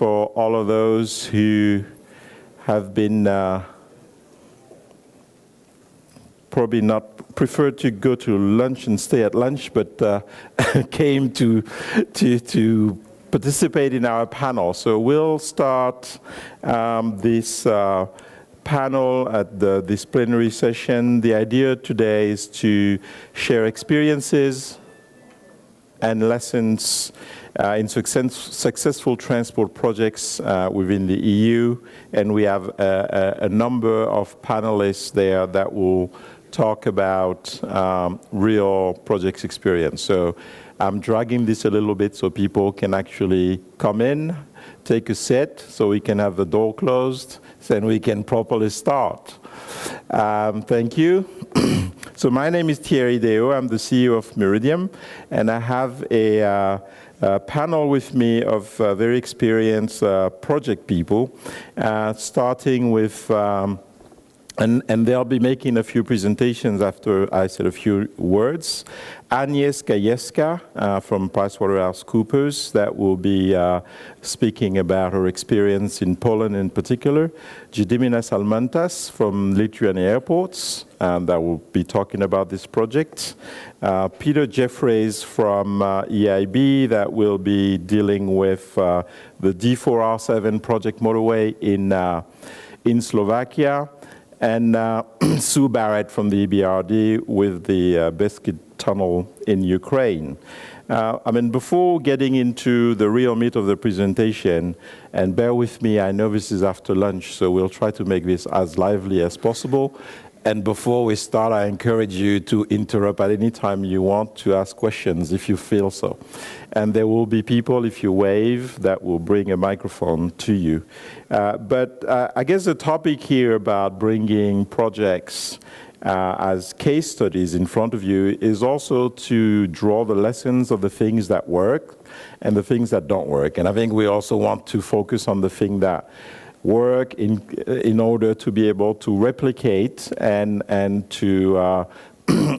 for all of those who have been probably not preferred to go to lunch and stay at lunch, but came to participate in our panel. So we'll start this panel at this plenary session. The idea today is to share experiences and lessons in successful transport projects within the EU. And we have a number of panelists there that will talk about real projects experience. So I'm dragging this a little bit so people can actually come in, take a seat, so we can have the door closed, then we can properly start. Thank you. So my name is Thierry Deo. I'm the CEO of Meridiam, and I have a panel with me of very experienced project people, starting with, and they'll be making a few presentations after I said a few words. Agnieszka Gajewska from PricewaterhouseCoopers, that will be speaking about her experience in Poland in particular. Gediminas Almantas from Lithuania Airports, that will be talking about this project. Peter Jeffreys from EIB, that will be dealing with the D4R7 project motorway in Slovakia. And Sue Barrett from the EBRD with the Beskid Tunnel in Ukraine. I mean, before getting into the real meat of the presentation, and bear with me, I know this is after lunch, so we'll try to make this as lively as possible. And before we start, I encourage you to interrupt at any time you want to ask questions if you feel so. And there will be people, if you wave, that will bring a microphone to you. But I guess the topic here about bringing projects as case studies in front of you is also to draw the lessons of the things that work and the things that don't work. And I think we also want to focus on the thing that work in order to be able to replicate and to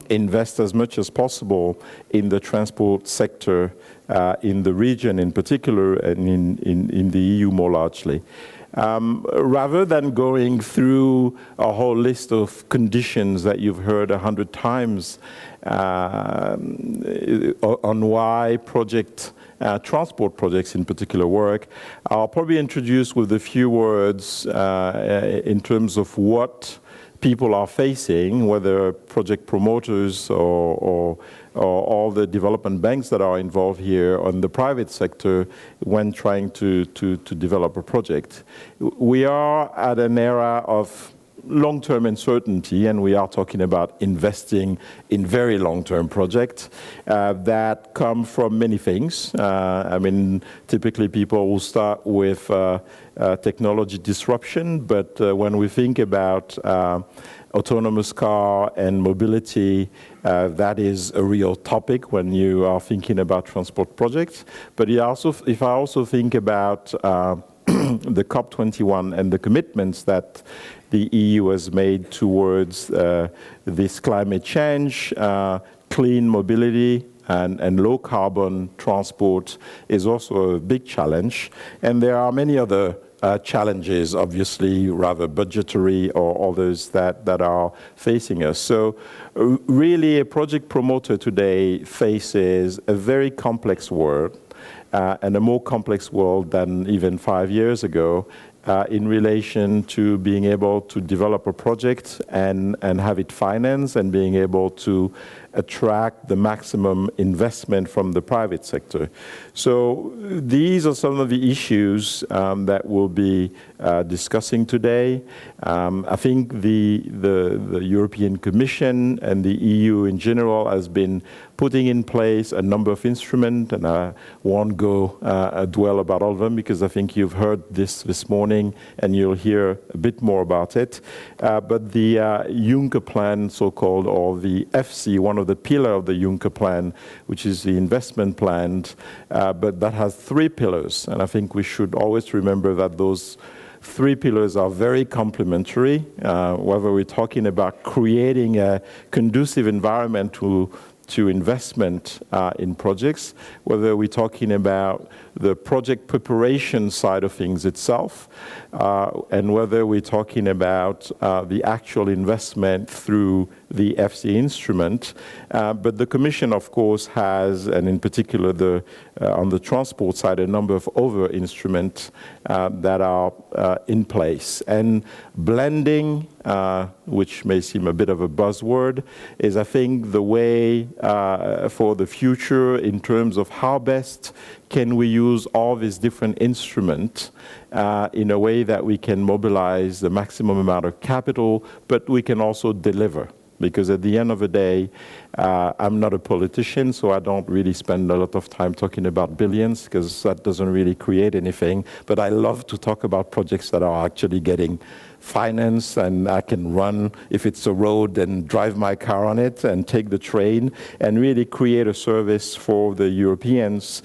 invest as much as possible in the transport sector in the region in particular and in the EU more largely. Rather than going through a whole list of conditions that you've heard 100 times on why transport projects in particular work, I'll probably introduce with a few words in terms of what people are facing, whether project promoters or all the development banks that are involved here on the private sector when trying to develop a project. We are at an era of long-term uncertainty, and we are talking about investing in very long-term projects that come from many things. I mean, typically people will start with technology disruption, but when we think about autonomous car and mobility, that is a real topic when you are thinking about transport projects. But if I also think about the COP21 and the commitments that the EU has made towards this climate change, clean mobility, and low carbon transport is also a big challenge. And there are many other challenges, obviously, rather budgetary or others that are facing us. So really a project promoter today faces a very complex world and a more complex world than even 5 years ago in relation to being able to develop a project and have it financed and being able to attract the maximum investment from the private sector. So these are some of the issues that we'll be discussing today. I think the European Commission and the EU in general has been putting in place a number of instruments, and I won't go dwell about all of them because I think you've heard this morning and you'll hear a bit more about it. But the Juncker plan, so-called, or the FC, one of the pillar of the Juncker plan, which is the investment plan, but that has 3 pillars. And I think we should always remember that those 3 pillars are very complementary, whether we're talking about creating a conducive environment to to investment in projects, whether we're talking about the project preparation side of things itself, and whether we're talking about the actual investment through the EFSI instrument. But the Commission, of course, has, and in particular on the transport side, a number of other instruments that are in place. And blending, which may seem a bit of a buzzword, is, I think, the way for the future in terms of how best can we use all these different instruments in a way that we can mobilize the maximum amount of capital, but we can also deliver. Because at the end of the day, I'm not a politician, so I don't really spend a lot of time talking about billions, because that doesn't really create anything. But I love to talk about projects that are actually getting finance, and I can run, if it's a road, and drive my car on it and take the train and really create a service for the Europeans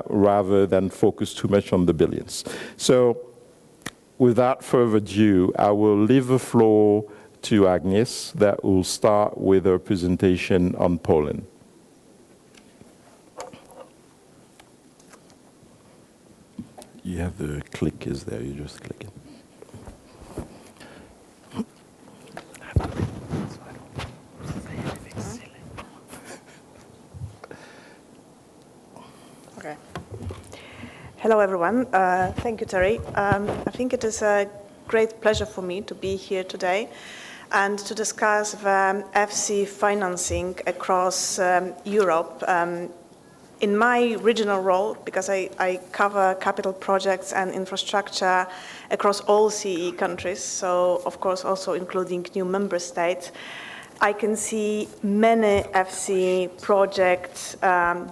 rather than focus too much on the billions. So without further ado, I will leave the floor to Agnes, that will start with her presentation on Poland. You have the click is there, you just click it. Okay. Hello, everyone. Thank you, Terry. I think it is a great pleasure for me to be here today and to discuss the EFSI financing across Europe. In my regional role, because I cover capital projects and infrastructure across all CE countries, so of course also including new member states, I can see many EFSI projects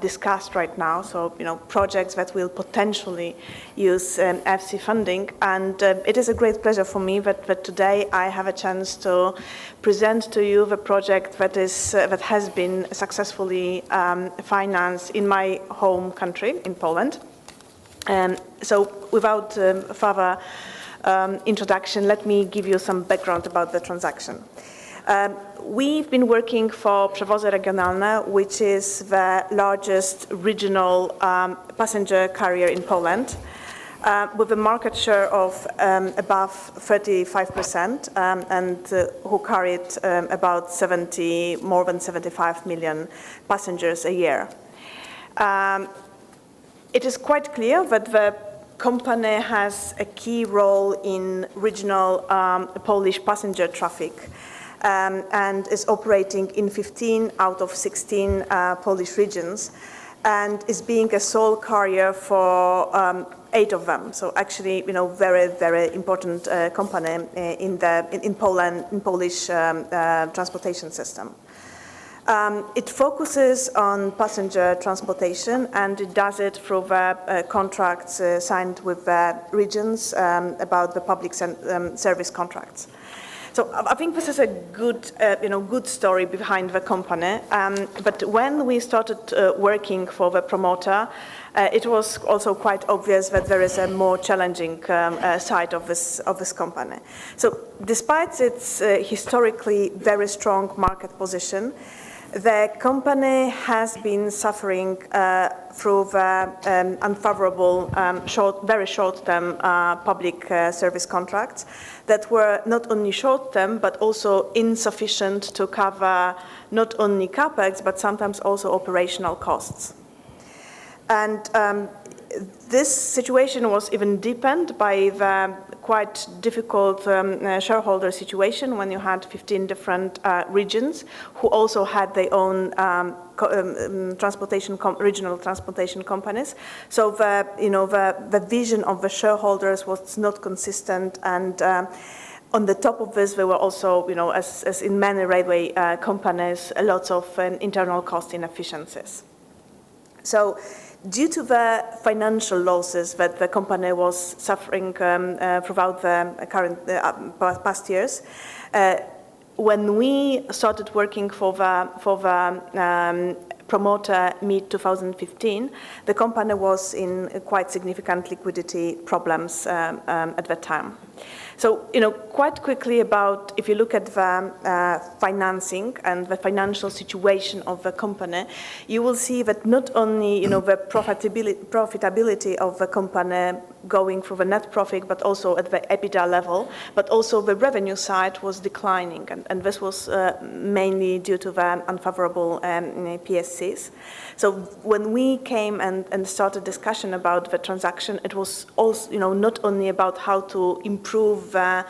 discussed right now. So, projects that will potentially use EFSI funding. And it is a great pleasure for me that today I have a chance to present to you the project that has been successfully financed in my home country, in Poland. So, without further introduction, let me give you some background about the transaction. We've been working for Przewozy Regionalne, which is the largest regional passenger carrier in Poland, with a market share of above 35%, and who carried about more than 75 million passengers a year. It is quite clear that the company has a key role in regional Polish passenger traffic. And is operating in 15 out of 16 Polish regions, and is being a sole carrier for 8 of them. So actually, very, very important company in Poland, in Polish transportation system. It focuses on passenger transportation, and it does it through the contracts signed with the regions about the public service contracts. So I think this is a good story behind the company. But when we started working for the promoter, it was also quite obvious that there is a more challenging side of this company. So, despite its historically very strong market position, the company has been suffering through the unfavorable, very short-term public service contracts that were not only short-term, but also insufficient to cover not only CapEx, but sometimes also operational costs. And this situation was even deepened by the quite difficult shareholder situation when you had 15 different regions who also had their own regional transportation companies. So the vision of the shareholders was not consistent, and on the top of this, there were also, as in many railway companies, lots of internal cost inefficiencies. So, due to the financial losses that the company was suffering throughout the past years, when we started working for the promoter mid-2015, the company was in quite significant liquidity problems at that time. So, quite quickly about, if you look at the financing and the financial situation of the company, you will see that not only, the profitability of the company going through the net profit, but also at the EBITDA level, but also the revenue side was declining. And this was mainly due to the unfavorable PSCs. So when we came and started discussion about the transaction, it was also, not only about how to improve the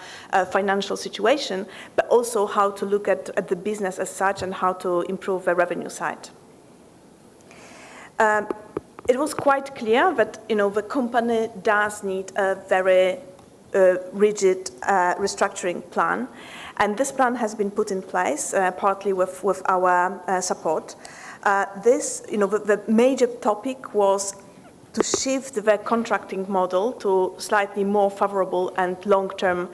financial situation, but also how to look at the business as such and how to improve the revenue side. It was quite clear that the company does need a very rigid restructuring plan, and this plan has been put in place partly with our support. The major topic was to shift the contracting model to slightly more favorable and long-term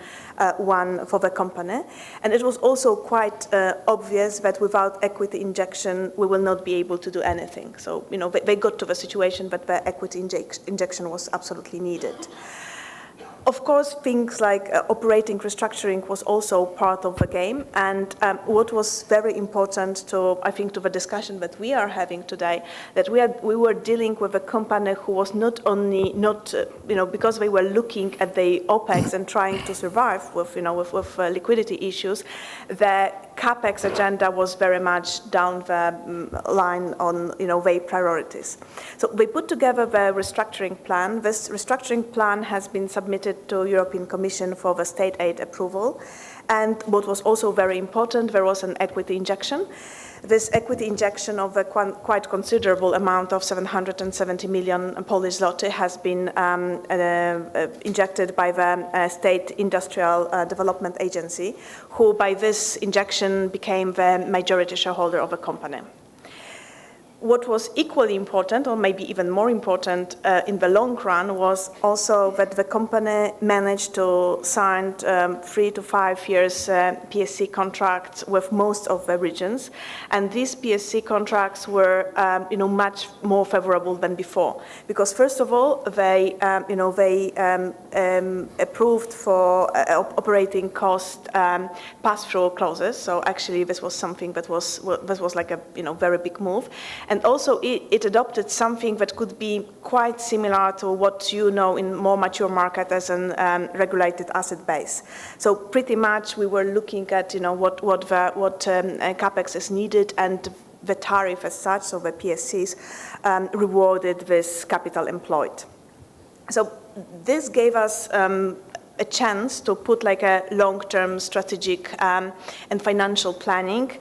one for the company. And it was also quite obvious that without equity injection, we will not be able to do anything. So, they got to the situation that the equity injection was absolutely needed. Of course, things like operating restructuring was also part of the game, and what was very important to the discussion that we are having today, that we were dealing with a company who was not only because they were looking at the OPEX and trying to survive with liquidity issues, the CapEx agenda was very much down the line on their priorities. So they put together the restructuring plan. This restructuring plan has been submitted to European Commission for the state aid approval. And what was also very important, there was an equity injection. This equity injection of a quite considerable amount of 770 million Polish zloty has been injected by the State Industrial Development Agency, who by this injection became the majority shareholder of the company. What was equally important, or maybe even more important in the long run, was also that the company managed to sign 3 to 5 years PSC contracts with most of the regions, and these PSC contracts were, much more favorable than before. Because first of all, they approved for operating cost pass-through clauses. So actually, this was something that was like a very big move. And also, it adopted something that could be quite similar to what in more mature market as a regulated asset base. So pretty much, we were looking at what capex is needed, and the tariff as such, so the PSCs, rewarded this capital employed. So this gave us a chance to put like a long-term strategic and financial planning.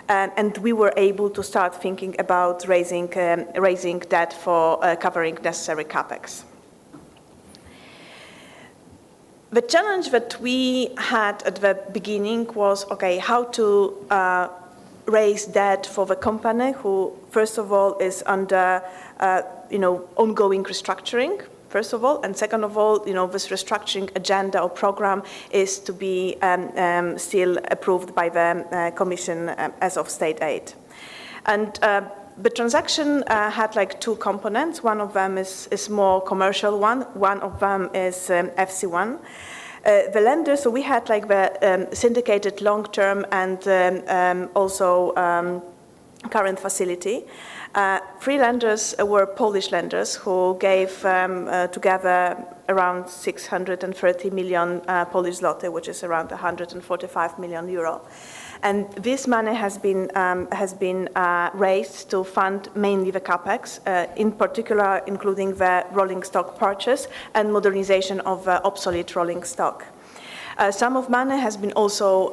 And we were able to start thinking about raising debt for covering necessary capex. The challenge that we had at the beginning was, how to raise debt for the company, who first of all is under, ongoing restructuring. First of all, and second of all, this restructuring agenda or program is to be still approved by the Commission as of state aid. And the transaction had like two components. One of them is more commercial one. One of them is FC1. The lenders, so we had like the syndicated long-term and also current facility. 3 lenders were Polish lenders who gave together around 630 million Polish zloty, which is around 145 million euro. And this money has been raised to fund mainly the capex, in particular including the rolling stock purchase and modernization of obsolete rolling stock. Some of money has been also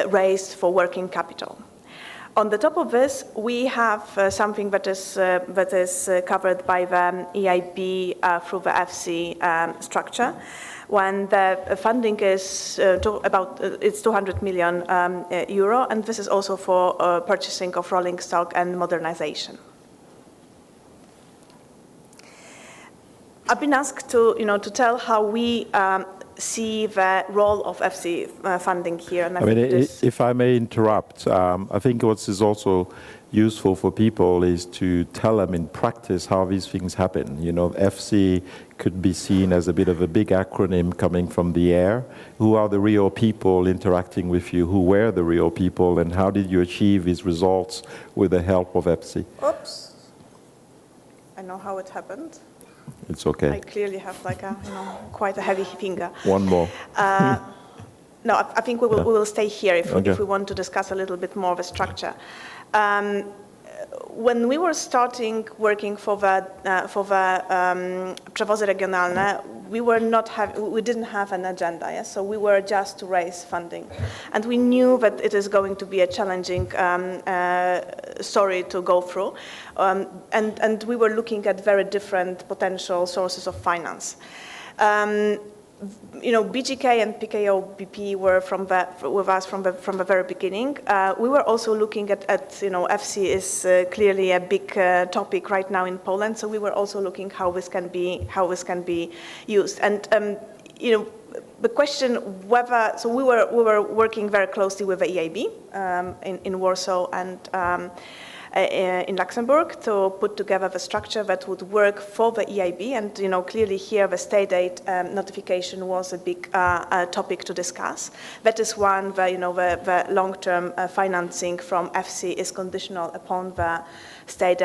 raised for working capital. On the top of this, we have something that is covered by the EIB through the FC structure. When the funding is it's 200 million euro, and this is also for purchasing of rolling stock and modernization. I've been asked to tell how we see the role of FC funding here. And if I may interrupt, I think what is also useful for people is to tell them in practice how these things happen. FC could be seen as a bit of a big acronym coming from the air. Who are the real people interacting with you? Who were the real people, and how did you achieve these results with the help of EPSI? Oops. I know how it happened. It's okay. I clearly have like a, quite a heavy finger. One more. No, I think we will stay here if we want to discuss a little bit more of a structure. When we were starting working for the Przewozy Regionalne, we didn't have an agenda, yes? So we were just to raise funding. And we knew that it is going to be a challenging story to go through. And we were looking at very different potential sources of finance. BGK and PKO BP were with us from the very beginning. We were also looking at EFSI is clearly a big topic right now in Poland. So we were also looking how this can be used. And the question whether we were working very closely with the EIB in Warsaw and in Luxembourg to put together the structure that would work for the EIB, and clearly here the state aid notification was a big topic to discuss. That is one the long-term financing from EFSI is conditional upon the state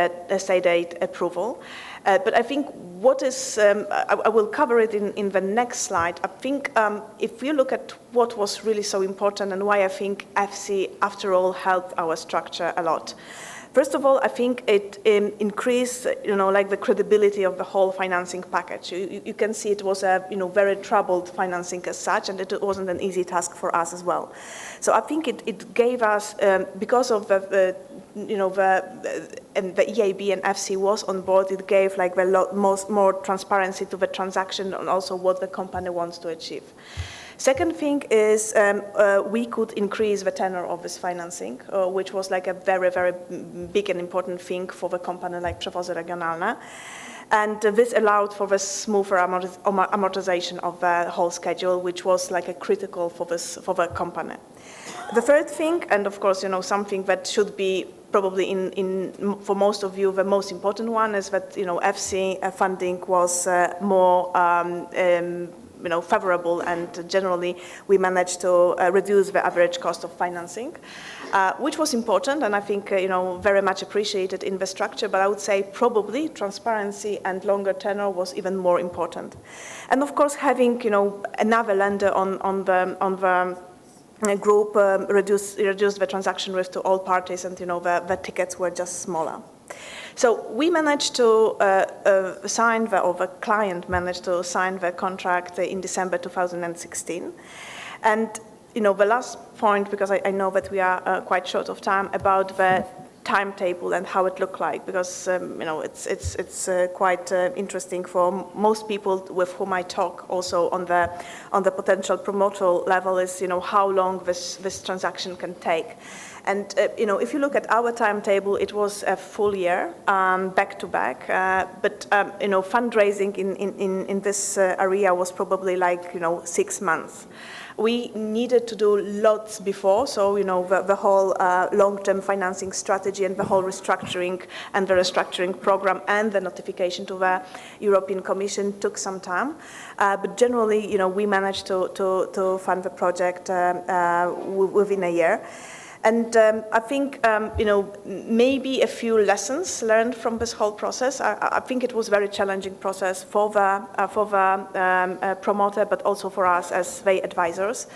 aid approval. But I think what is, I will cover it in the next slide. I think if you look at what was really so important and why I think EFSI after all helped our structure a lot. First of all, I think it increased, the credibility of the whole financing package. You can see it was a, very troubled financing as such, and it wasn't an easy task for us as well. So I think it gave us, because of the EIB and EFSI was on board, it gave more transparency to the transaction and also what the company wants to achieve. Second thing is we could increase the tenor of this financing, which was like a very, very big and important thing for the company like Przewozy Regionalne. And this allowed for the smoother amortization of the whole schedule, which was like a critical for the company. The third thing, and of course, something that should be probably for most of you, the most important one is that, EFSI funding was more favorable, and generally we managed to reduce the average cost of financing, which was important and I think very much appreciated in the structure. But I would say probably transparency and longer tenor was even more important. And of course, having another lender on the group reduced the transaction risk to all parties, and the tickets were just smaller. So we managed to sign or the client managed to sign the contract in December 2016. And, the last point, because I know that we are quite short of time, about the timetable and how it looked like, because, it's quite interesting for most people with whom I talk also on the potential promoter level is, how long this transaction can take. And, if you look at our timetable, it was a full year, back to back. But, fundraising in this area was probably 6 months. We needed to do lots before, so, the whole long-term financing strategy and the whole restructuring and the restructuring program and the notification to the European Commission took some time. But generally, we managed to fund the project within a year. And I think, maybe a few lessons learned from this whole process. I think it was a very challenging process for the promoter, but also for us as the advisors.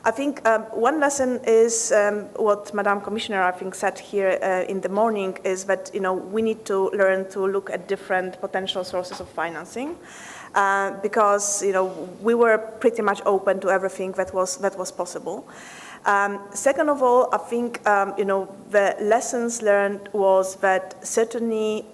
I think one lesson is what Madam Commissioner, I think, said here in the morning is that, we need to learn to look at different potential sources of financing. Because, we were pretty much open to everything that was possible. Second of all, I think, the lessons learned was that certainly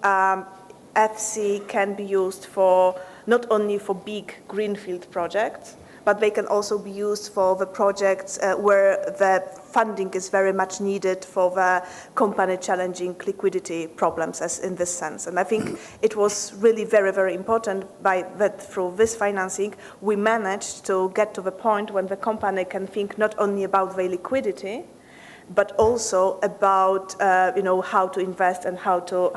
EFSI can be used for not only for big greenfield projects, but they can also be used for the projects where the funding is very much needed for the company challenging liquidity problems, as in this sense. And I think it was really very, very important that through this financing, we managed to get to the point when the company can think not only about the liquidity, but also about how to invest and how to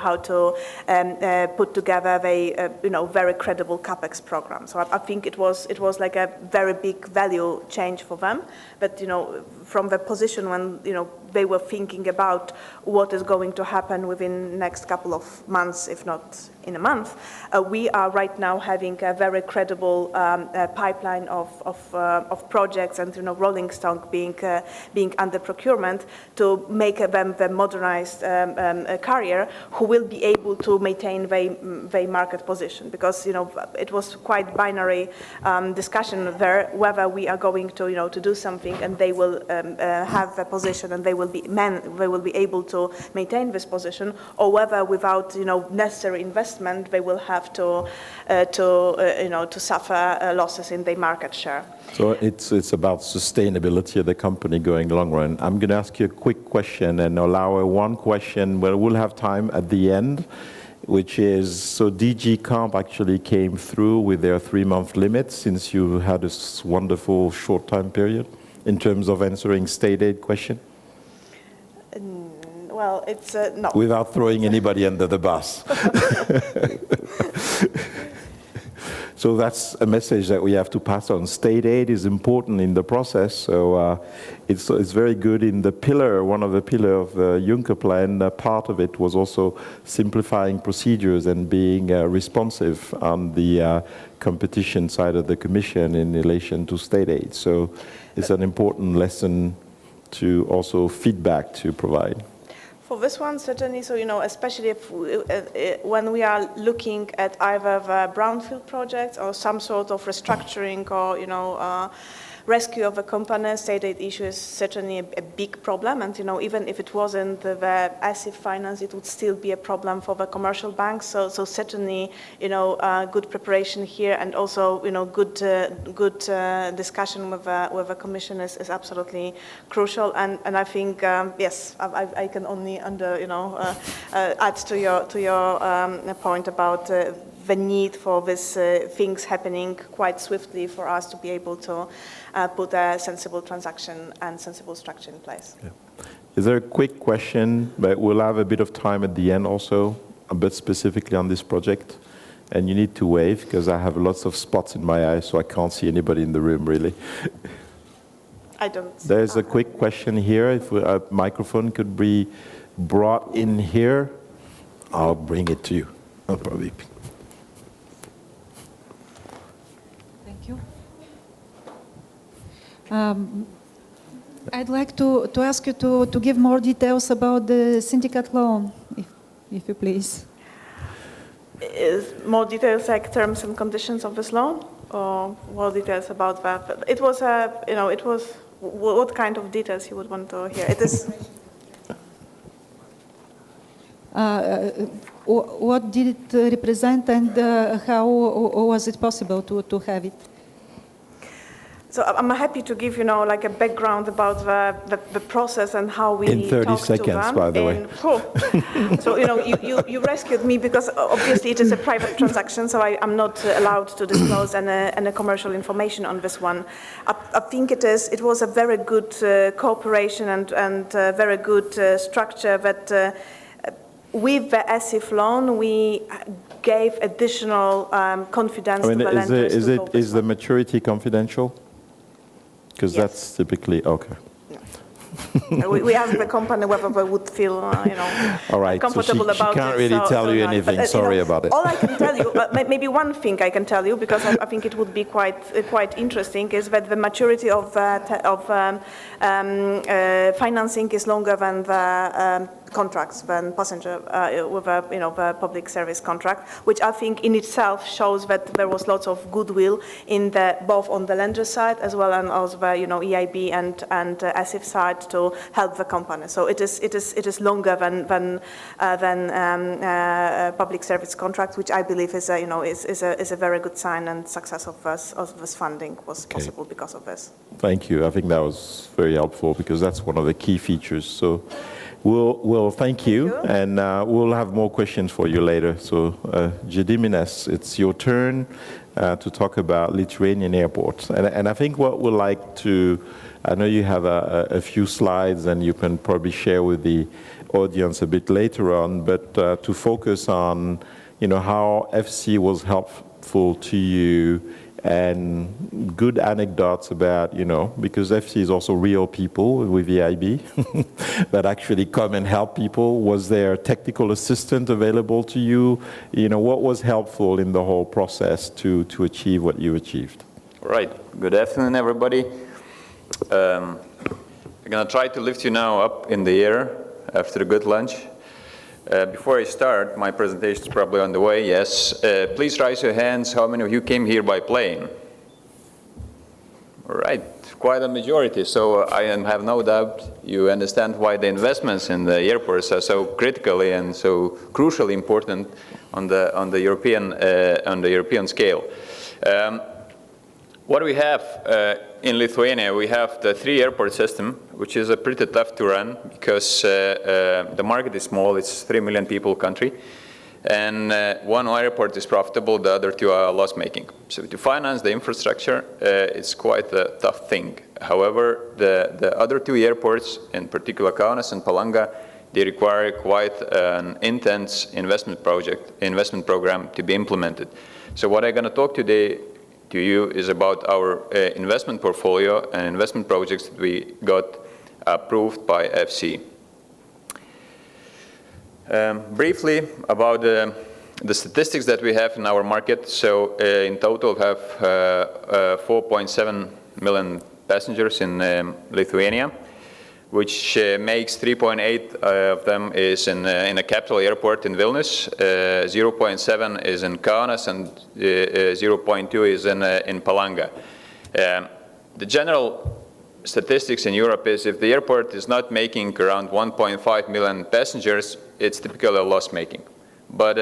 put together a very credible capex program. So I think it was like a very big value change for them. But from the position when they were thinking about what is going to happen within the next couple of months, if not in a month, we are right now having a very credible pipeline of projects and rolling stock being under procurement to make them the modernized carrier who will be able to maintain their market position, because it was quite binary discussion there whether we are going to do something and they will have a position and they will be able to maintain this position, or whether without necessary investment they will have to suffer losses in their market share. So it's about sustainability of the company going long run. I'm going to ask you a quick question and allow one question where we'll have time at the end, which is, so DG Comp actually came through with their 3-month limit since you had this wonderful short time period in terms of answering state aid question? Well, it's no. Without throwing anybody under the bus. So that's a message that we have to pass on. State aid is important in the process. So it's very good in the pillar, one of the pillars of the Juncker plan. Part of it was also simplifying procedures and being responsive on the competition side of the Commission in relation to state aid. So it's an important lesson to also feedback to provide. For this one, certainly, so, especially when we are looking at either the brownfield projects or some sort of restructuring or, rescue of a company, state aid issue is certainly a big problem. And, even if it wasn't the ASIF finance, it would still be a problem for the commercial banks. So certainly, good preparation here and also, good discussion with the Commission is absolutely crucial. And I think, yes, I can only add to your point about the need for these things happening quite swiftly for us to be able to put a sensible transaction and sensible structure in place. Yeah. Is there a quick question, but we'll have a bit of time at the end also, a bit specifically on this project? And you need to wave because I have lots of spots in my eyes, so I can't see anybody in the room really. I don't. There's a quick question here. If a microphone could be brought in here, I'll bring it to you. I'll probably. I'd like to ask you to give more details about the syndicate loan, if you please. More details like terms and conditions of this loan, or more details about that? It was what kind of details you would want to hear? It is. What did it represent, and how was it possible to have it? So I'm happy to give like a background about the process and how we in 30 seconds, by the way. So you rescued me because obviously it is a private transaction, so I'm not allowed to disclose any commercial information on this one. I think it was a very good cooperation and very good structure that. With the ASIF loan, we gave additional confidence to the lenders. Is the maturity confidential? Because yes. That's typically, okay. No. we asked the company whether they would feel, all right, comfortable so about it. She can't really tell you anything, sorry about it. All I can tell you, maybe one thing I can tell you, because I think it would be quite interesting, is that the maturity of financing is longer than the contracts than passenger with the public service contract, which I think in itself shows that there was lots of goodwill in both on the lender side as well as also the EIB and ASIF side to help the company. So it is longer than public service contracts, which I believe is a very good sign, and success of this funding was possible because of this. Thank you. I think that was very helpful because that's one of the key features. So. We'll thank you, and we'll have more questions for you later. So, Gediminas, it's your turn. to talk about Lithuanian airports. And I think what we'd like to, I know you have a few slides and you can probably share with the audience a bit later on, but to focus on, how FC was helpful to you and good anecdotes about, because FC is also real people with the IB that actually come and help people. Was there a technical assistant available to you? What was helpful in the whole process to achieve what you achieved? All right. Good afternoon, everybody. I'm going to try to lift you now up in the air after a good lunch. Before I start, my presentation is probably on the way, yes. Please raise your hands. How many of you came here by plane? All right, quite a majority. So I have no doubt you understand why the investments in the airports are so critically and so crucially important on the European scale. What we have in Lithuania, we have the 3-airport system, which is pretty tough to run because the market is small. It's 3 million people country. And one airport is profitable, the other 2 are loss-making. So to finance the infrastructure, it's quite a tough thing. However, the other 2 airports, in particular Kaunas and Palanga, they require quite an intense investment program to be implemented. So what I'm going to talk today to you is about our investment portfolio and investment projects that we got approved by FC. Briefly about the statistics that we have in our market. So in total we have 4.7 million passengers in Lithuania, which makes 3.8 of them is in a capital airport in Vilnius, 0.7 is in Kaunas, and 0.2 is in Palanga. The general statistics in Europe is if the airport is not making around 1.5 million passengers, it's typically a loss-making. But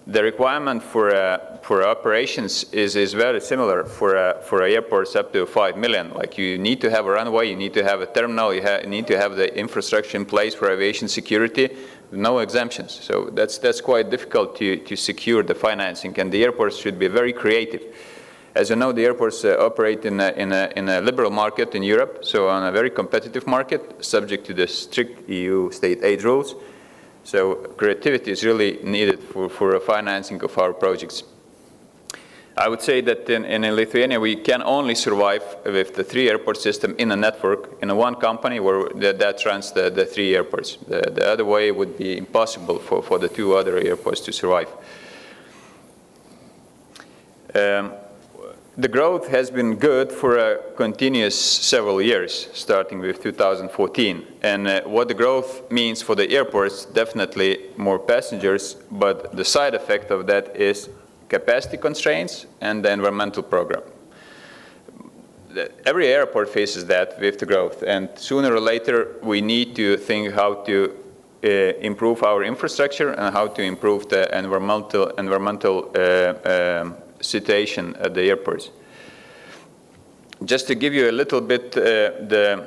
the requirement for operations is very similar for airports up to 5 million. Like you need to have a runway, you need to have a terminal, you need to have the infrastructure in place for aviation security, no exemptions. So that's quite difficult to secure the financing, and the airports should be very creative. As you know, the airports operate in a liberal market in Europe, so on a very competitive market, subject to the strict EU state aid rules. So creativity is really needed for financing of our projects. I would say that in Lithuania we can only survive with the 3-airport system in a network, in one company where that runs the 3 airports. The other way would be impossible for the 2 other airports to survive. The growth has been good for a continuous several years, starting with 2014. And what the growth means for the airports, definitely more passengers, but the side effect of that is capacity constraints and the environmental program. Every airport faces that with the growth, and sooner or later we need to think how to improve our infrastructure and how to improve the environmental situation at the airports. Just to give you a little bit the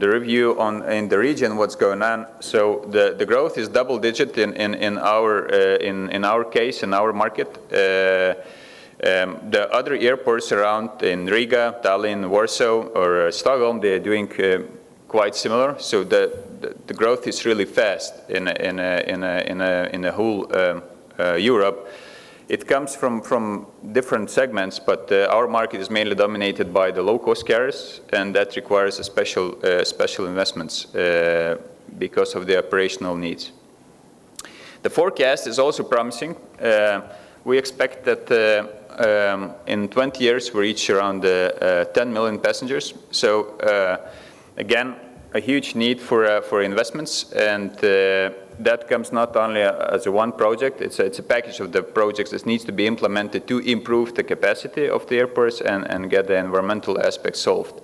review in the region, what's going on. So the growth is double-digit in our case, in our market. The other airports around in Riga, Tallinn, Warsaw, or Stockholm, they're doing quite similar. So the growth is really fast in the whole Europe. It comes from different segments, but our market is mainly dominated by the low-cost carriers, and that requires a special investments because of the operational needs. The forecast is also promising. We expect that in 20 years we reach around 10 million passengers. So again, a huge need for investments, and that comes not only as one project, it's a package of the projects that needs to be implemented to improve the capacity of the airports and get the environmental aspects solved.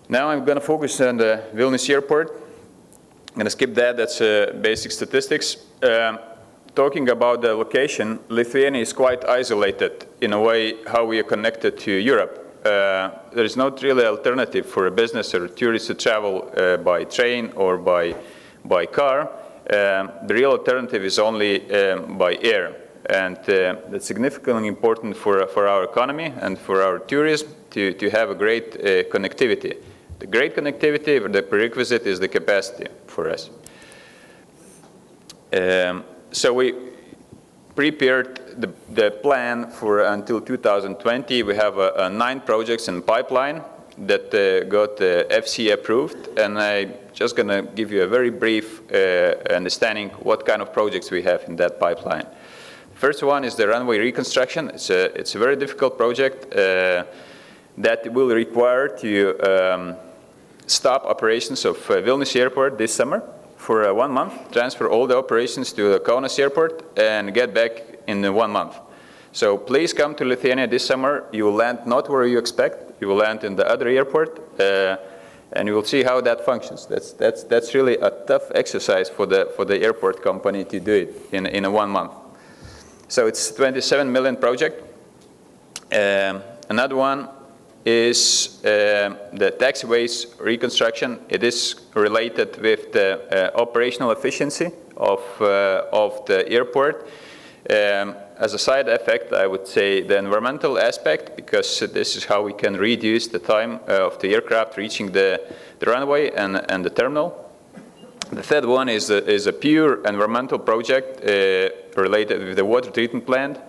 Now I'm going to focus on the Vilnius airport. I'm going to skip that, that's basic statistics. Talking about the location, Lithuania is quite isolated in a way how we are connected to Europe. There is not really alternative for a business or a tourist to travel by train or by car. The real alternative is only by air. And that's significantly important for our economy and for our tourism to have a great connectivity. The great connectivity, the prerequisite is the capacity for us. So we prepared the plan for until 2020. We have 9 projects in pipeline that got FC approved, and I'm just going to give you a very brief understanding what kind of projects we have in that pipeline. First one is the runway reconstruction. It's a very difficult project that will require to stop operations of Vilnius Airport this summer for 1 month, transfer all the operations to Kaunas Airport, and get back in 1 month. So please come to Lithuania this summer. You will land not where you expect. You will land in the other airport, and you will see how that functions. That's really a tough exercise for the airport company to do it in 1 month. So it's a 27 million project. Another one is the taxiways reconstruction. It is related with the operational efficiency of the airport. As a side effect, I would say the environmental aspect, because this is how we can reduce the time of the aircraft reaching the runway and the terminal. The third one is a pure environmental project related with the water treatment plant,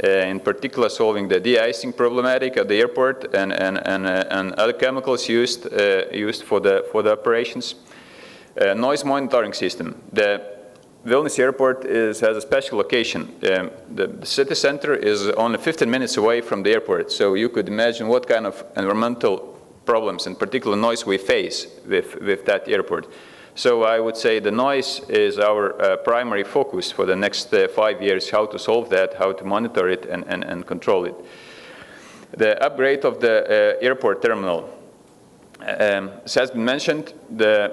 in particular solving the de-icing problematic at the airport and other chemicals used for the operations. Noise monitoring system. The Vilnius Airport has a special location. The city center is only 15 minutes away from the airport, so you could imagine what kind of environmental problems, in particular noise, we face with that airport. So I would say the noise is our primary focus for the next 5 years, how to solve that, how to monitor it and control it. The upgrade of the airport terminal. As has been mentioned, the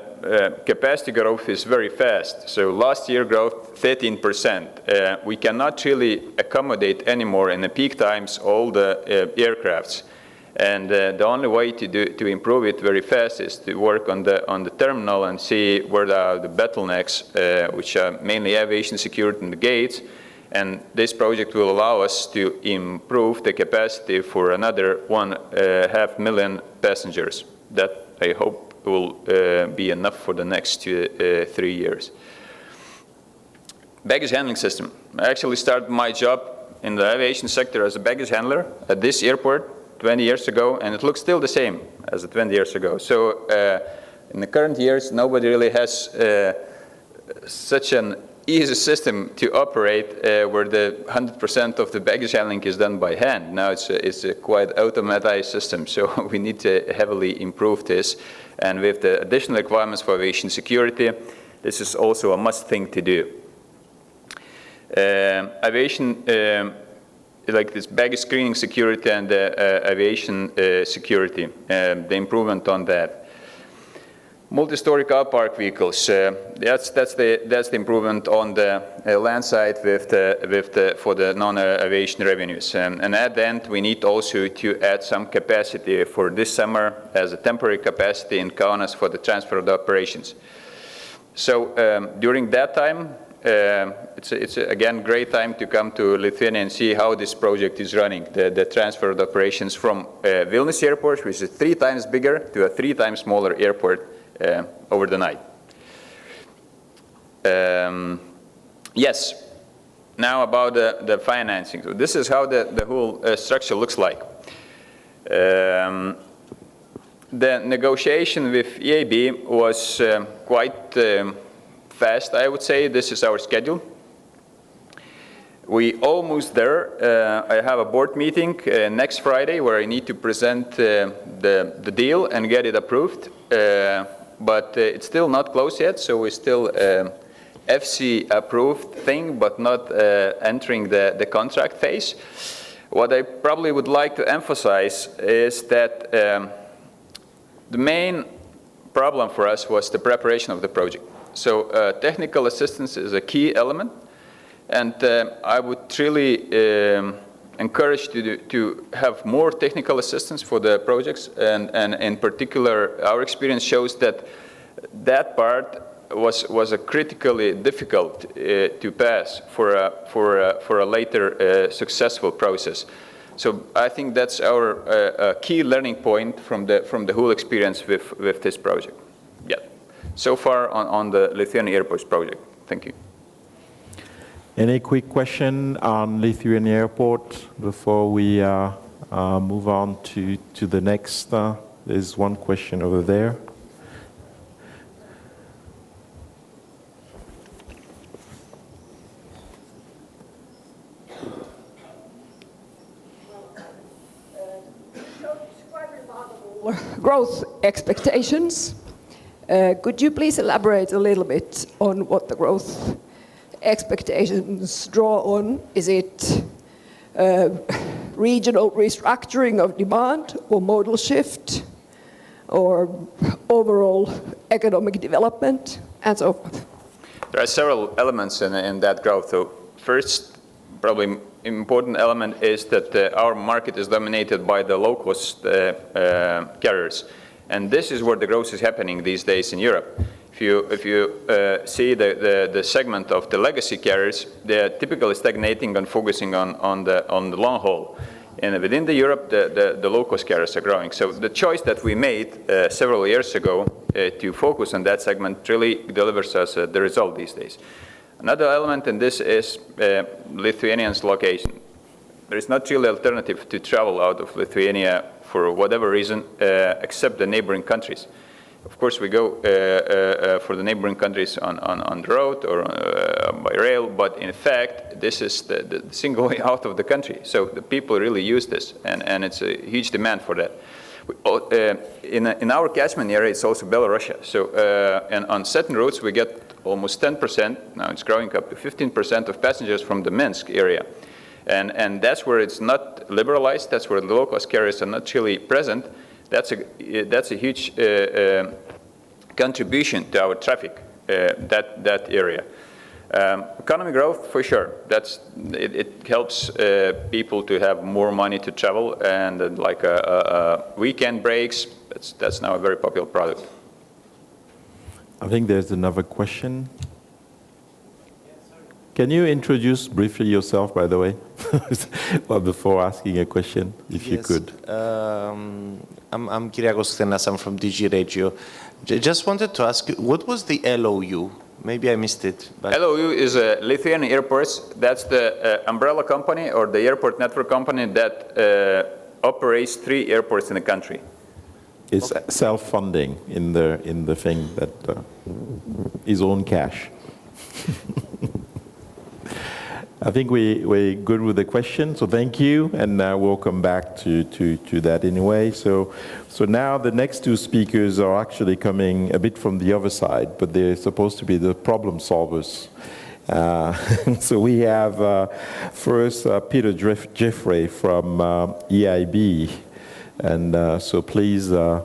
capacity growth is very fast. So last year growth 13%. We cannot really accommodate anymore in the peak times all the aircrafts. And the only way to improve it very fast is to work on the terminal and see where are the bottlenecks, which are mainly aviation security and the gates. And this project will allow us to improve the capacity for another 1.5 million passengers. That I hope will be enough for the next 3 years. Baggage handling system. I actually started my job in the aviation sector as a baggage handler at this airport 20 years ago, and it looks still the same as 20 years ago. So in the current years, nobody really has such an easy system to operate where the 100% of the baggage handling is done by hand. Now it's a quite automated system, so we need to heavily improve this. And with the additional requirements for aviation security, this is also a must thing to do. Aviation, like this baggage screening security and aviation security, the improvement on that. Multi-story car park vehicles. That's the improvement on the land side for the non-aviation revenues. And at the end, we need also to add some capacity for this summer as a temporary capacity in Kaunas for the transfer of the operations. So during that time, it's again great time to come to Lithuania and see how this project is running. The transfer of the operations from Vilnius Airport, which is 3 times bigger, to a 3 times smaller airport. Over the night. Yes, now about the financing. So this is how the whole structure looks like. The negotiation with EIB was quite fast, I would say. This is our schedule. We almost there. I have a board meeting next Friday where I need to present the deal and get it approved. But it's still not closed yet, so we're still FC approved thing, but not entering the contract phase. What I probably would like to emphasize is that the main problem for us was the preparation of the project. So technical assistance is a key element, and I would really encouraged to have more technical assistance for the projects, and in particular, our experience shows that part was a critically difficult to pass for a later successful process. So I think that's our key learning point from the whole experience with this project. Yeah, so far on the Lithuanian Airports project. Thank you. Any quick question on Lithuanian Airport before we move on to the next? There's one question over there. Growth expectations. Could you please elaborate a little bit on what the growth expectations draw on? Is it regional restructuring of demand or modal shift or overall economic development and so forth? There are several elements in that growth. So first, probably important element is that our market is dominated by the low-cost carriers. And this is where the growth is happening these days in Europe. If you see the segment of the legacy carriers, they're typically stagnating and focusing on the long haul. And within Europe, the low-cost carriers are growing. So the choice that we made several years ago to focus on that segment really delivers us the result these days. Another element in this is Lithuanians' location. There is not really alternative to travel out of Lithuania for whatever reason, except the neighboring countries. Of course, we go for the neighboring countries on the road or by rail, but in fact, this is the single way out of the country. So the people really use this, and it's a huge demand for that. In our catchment area, it's also Belarusia. So and on certain routes, we get almost 10%, now it's growing up to 15% of passengers from the Minsk area. And that's where it's not liberalized, that's where the low-cost carriers are not really present. That's a huge contribution to our traffic, that area. Economic growth, for sure. It helps people to have more money to travel, and like weekend breaks, that's now a very popular product. I think there's another question. Can you introduce briefly yourself, by the way, well, before asking a question, if you could? I'm Kyriakos Xenas, I'm from DG Regio. Just wanted to ask you, what was the LOU? Maybe I missed it. But LOU is Lithuanian Airports. That's the umbrella company or the airport network company that operates 3 airports in the country. It's self-funding in the thing that is own cash. I think we're good with the question, so thank you, and we'll come back to that anyway. So now the next 2 speakers are actually coming a bit from the other side, but they're supposed to be the problem solvers. So we have first Peter Jeffrey from EIB, and so please, I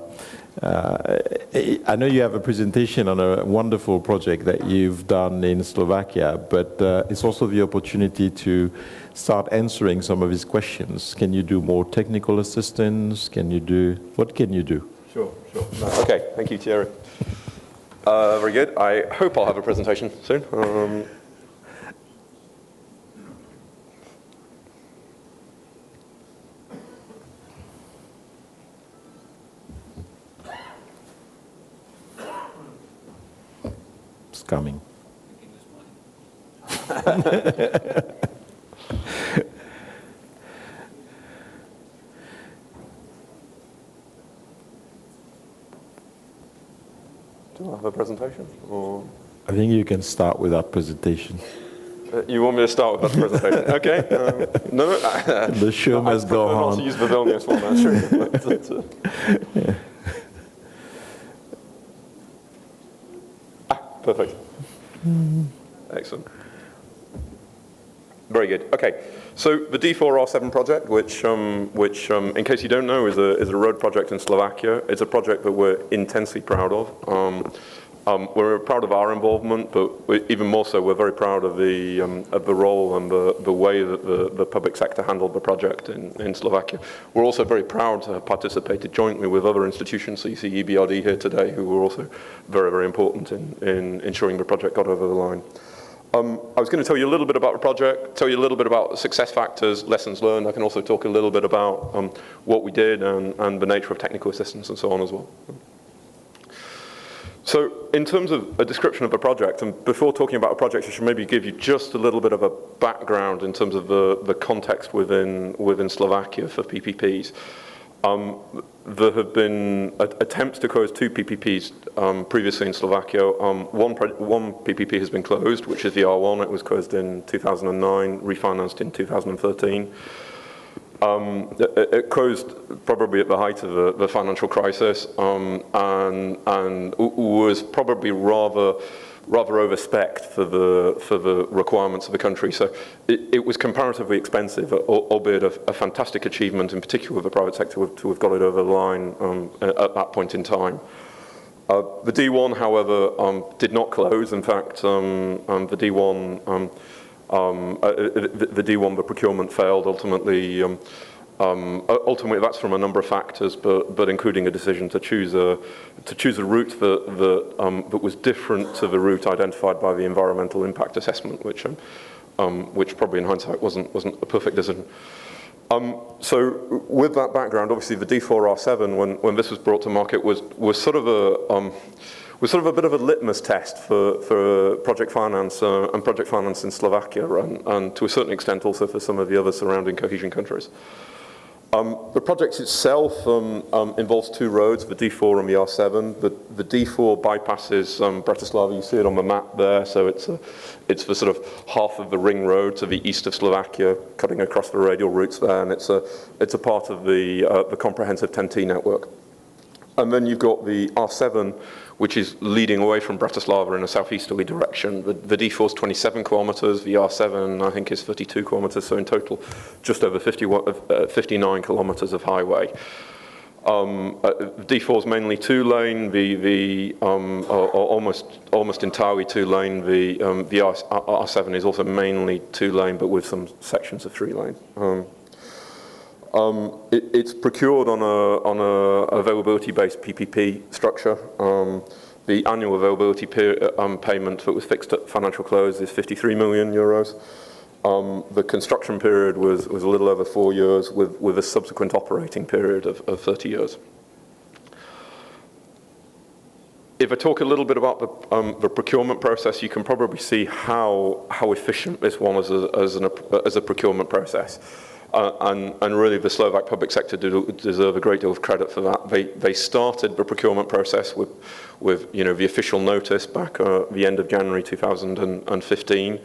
know you have a presentation on a wonderful project that you've done in Slovakia, but it's also the opportunity to start answering some of his questions. Can you do more technical assistance? What can you do? Sure. Okay, thank you, Thierry. Very good. I hope I'll have a presentation soon. Coming. Do I have a presentation? Or? I think you can start with that presentation. You want me to start with that presentation? Okay. No. The show must go on. I prefer not to use the Vilnius format. Yeah. Perfect. Excellent. Very good. Okay. So the D4R7 project, which in case you don't know, is a road project in Slovakia. It's a project that we're intensely proud of. We're proud of our involvement, but even more so, we're very proud of the role and the way that the public sector handled the project in Slovakia. We're also very proud to have participated jointly with other institutions. So you see EBRD here today, who were also very, very important in ensuring the project got over the line. I was going to tell you a little bit about the project, tell you a little bit about success factors, lessons learned. I can also talk a little bit about what we did and the nature of technical assistance and so on as well. So in terms of a description of the project, and before talking about a project, I should maybe give you just a little bit of a background in terms of the context within Slovakia for PPPs. There have been attempts to close 2 PPPs previously in Slovakia. One PPP has been closed, which is the R1. It was closed in 2009, refinanced in 2013. It closed probably at the height of the financial crisis and was probably rather overspec'd for the requirements of the country. So it was comparatively expensive, albeit a fantastic achievement, in particular with the private sector, to have got it over the line at that point in time. The D1, however, did not close. In fact, the D1, the procurement failed ultimately. Ultimately, that's from a number of factors, but including a decision to choose a route that was different to the route identified by the environmental impact assessment, which probably in hindsight wasn't a perfect decision. So with that background, obviously the D4R7, when this was brought to market, was sort of a bit of a litmus test for project finance and project finance in Slovakia, and to a certain extent also for some of the other surrounding cohesion countries. The project itself involves 2 roads, the D4 and the R7. The D4 bypasses Bratislava. You see it on the map there. So it's the sort of half of the ring road to the east of Slovakia, cutting across the radial routes there, and it's a part of the comprehensive TEN-T network. And then you've got the R7, which is leading away from Bratislava in a southeasterly direction. The D4 is 27 kilometers, the R7 I think is 32 kilometers, so in total just over 59 kilometers of highway. D4 is mainly 2-lane, almost entirely 2-lane. The R7 is also mainly 2-lane, but with some sections of 3-lane. It's procured on a availability-based PPP structure. The annual availability payment that was fixed at financial close is 53 million euros. The construction period was a little over 4 years, with a subsequent operating period of 30 years. If I talk a little bit about the procurement process, you can probably see how efficient this one is as a procurement process. And really the Slovak public sector deserve a great deal of credit for that. They started the procurement process with the official notice back the end of January 2015.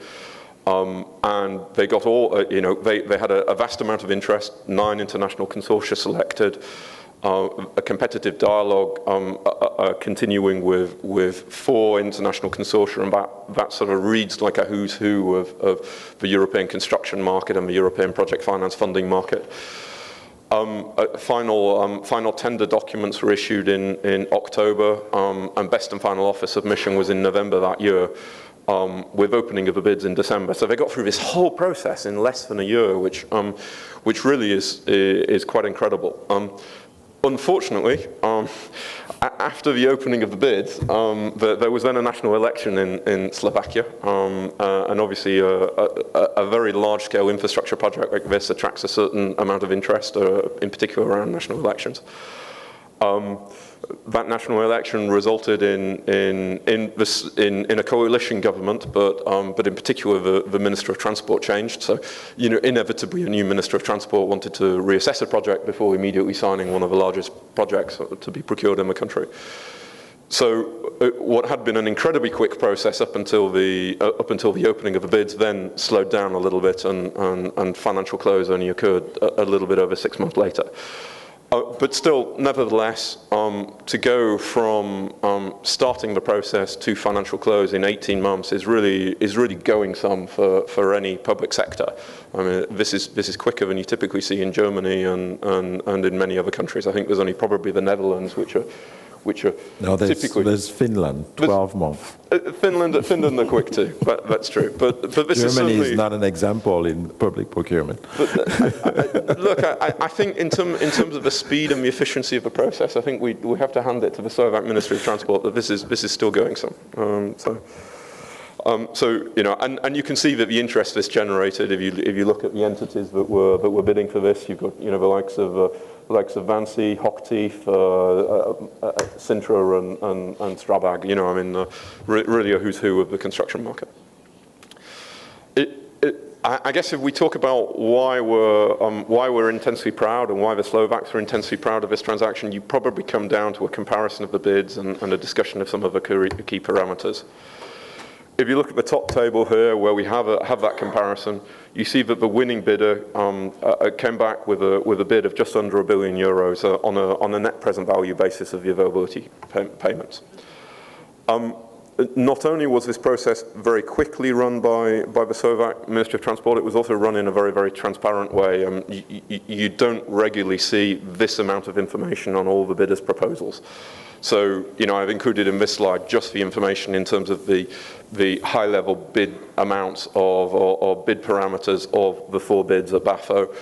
And they got they had a vast amount of interest, 9 international consortia selected, a competitive dialogue continuing with 4 international consortia, and that sort of reads like a who's who of the European construction market and the European project finance funding market. Final tender documents were issued in October, and best and final offer submission was in November that year, with opening of the bids in December. So they got through this whole process in less than a year, which really is quite incredible. Unfortunately, after the opening of the bids, there was then a national election in Slovakia, and obviously a very large-scale infrastructure project like this attracts a certain amount of interest, in particular around national elections. That national election resulted in a coalition government, but in particular the Minister of Transport changed. So, inevitably a new Minister of Transport wanted to reassess a project before immediately signing one of the largest projects to be procured in the country. So what had been an incredibly quick process up until the opening of the bids then slowed down a little bit, and financial close only occurred a little bit over 6 months later. But still, nevertheless, to go from starting the process to financial close in 18 months is really going some for any public sector. I mean, this is quicker than you typically see in Germany and in many other countries. I think there's only probably the Netherlands which which are No, typically... there's Finland, 12 months. Finland are quick too, that's true. But this Germany is is not an example in public procurement. Look, I think in terms of the speed and the efficiency of the process, I think we have to hand it to the Slovak Ministry of Transport that this is still going some. So you know, and you can see that the interest this generated. If you look at the entities that were bidding for this, you've got, you know, the likes of Vansi, Hochtief, Sintra, and Strabag. You know, I mean, really a who's who of the construction market. I guess if we talk about why we're intensely proud and why the Slovaks are intensely proud of this transaction, you probably come down to a comparison of the bids and a discussion of some of the key parameters. If you look at the top table here, where we have that comparison, you see that the winning bidder came back with a bid of just under €1 billion on a net present value basis of the availability payments. Not only was this process very quickly run by the Slovak Ministry of Transport, it was also run in a very, very transparent way. You don't regularly see this amount of information on all the bidders' proposals. So, you know, I've included in this slide just the information in terms of the high-level bid amounts or bid parameters of the 4 bids at BAFO,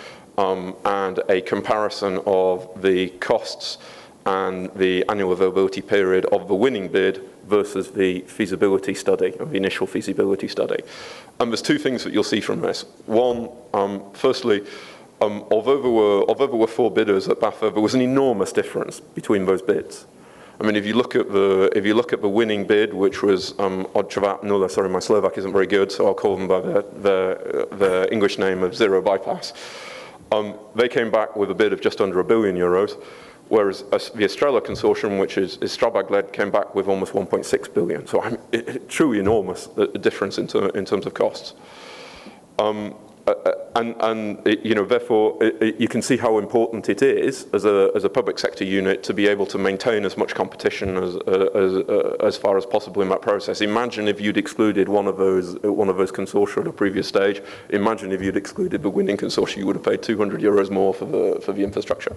and a comparison of the costs and the annual availability period of the winning bid versus the feasibility study, or the initial feasibility study. And there's 2 things that you'll see from this. One, firstly, although there were 4 bidders at BAFO, there was an enormous difference between those bids. I mean, if you look at the winning bid, which was Odčevat Nula, sorry, my Slovak isn't very good, so I'll call them by the English name of Zero Bypass. They came back with a bid of just under €1 billion, whereas the Estrella consortium, which is Strabag-led, came back with almost 1.6 billion. So truly enormous difference in terms of costs. You know, therefore, you can see how important it is as a public sector unit to be able to maintain as much competition as far as possible in that process. Imagine if you'd excluded one of those consortia at a previous stage. Imagine if you'd excluded the winning consortia, you would have paid €200 more for the infrastructure.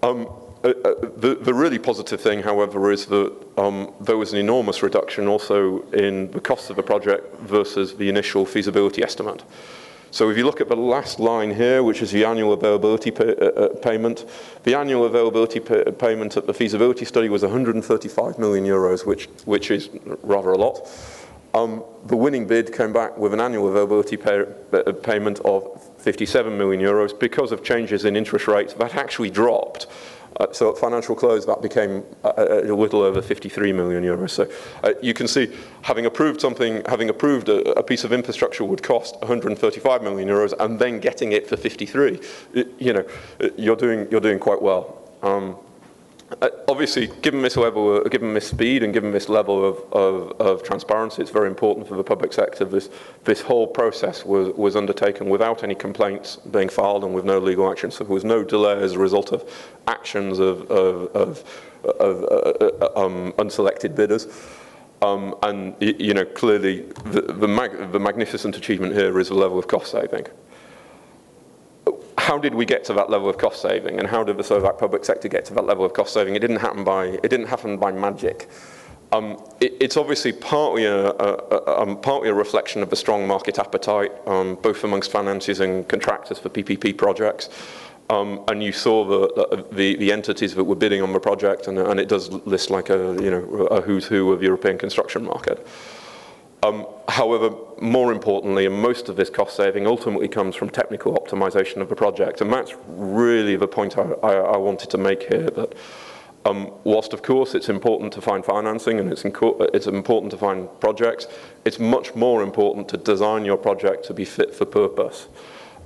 The really positive thing, however, is that there was an enormous reduction also in the cost of the project versus the initial feasibility estimate. So if you look at the last line here, which is the annual availability payment, the annual availability payment at the feasibility study was €135 million, which is rather a lot. The winning bid came back with an annual availability payment of €57 million because of changes in interest rates that actually dropped. So at financial close, that became a little over €53 million. So you can see, having approved a piece of infrastructure would cost €135 million, and then getting it for 53, you know, you're doing quite well. Obviously, given this speed and given this level of transparency, it's very important for the public sector. This whole process was undertaken without any complaints being filed and with no legal action. So there was no delay as a result of actions of unselected bidders. And you know, clearly, the magnificent achievement here is the level of cost saving. How did we get to that level of cost saving, and how did the Slovak public sector get to that level of cost saving? It didn't happen by magic. It's obviously partly a reflection of the strong market appetite, both amongst financiers and contractors for PPP projects. And you saw the entities that were bidding on the project, and it does list like a who's who of the European construction market. However, more importantly, and most of this cost saving ultimately comes from technical optimization of the project, and that's really the point I wanted to make here, that whilst of course it's important to find financing and it's important to find projects, it's much more important to design your project to be fit for purpose.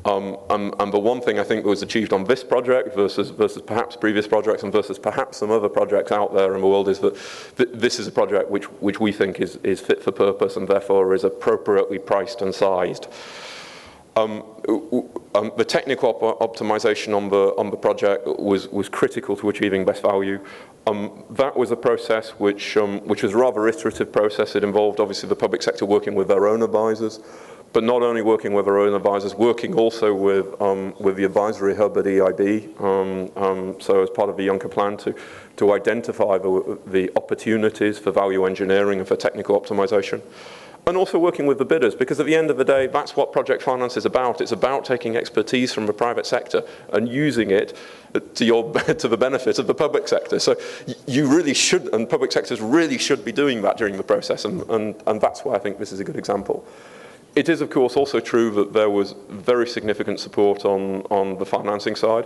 And the one thing I think that was achieved on this project versus perhaps previous projects and versus perhaps some other projects out there in the world is that this is a project which we think is fit for purpose and therefore is appropriately priced and sized. The technical optimization on the project was critical to achieving best value. That was a process which was a rather iterative process. It involved obviously the public sector working with their own advisors, But not only working with our own advisors, working also with the advisory hub at EIB, so as part of the Juncker plan to identify the opportunities for value engineering and for technical optimization. And also working with the bidders, because at the end of the day, that's what project finance is about. It's about taking expertise from the private sector and using it to the benefit of the public sector. So you really should, and public sectors really should be doing that during the process, and that's why I think this is a good example. It is, of course, also true that there was very significant support on the financing side.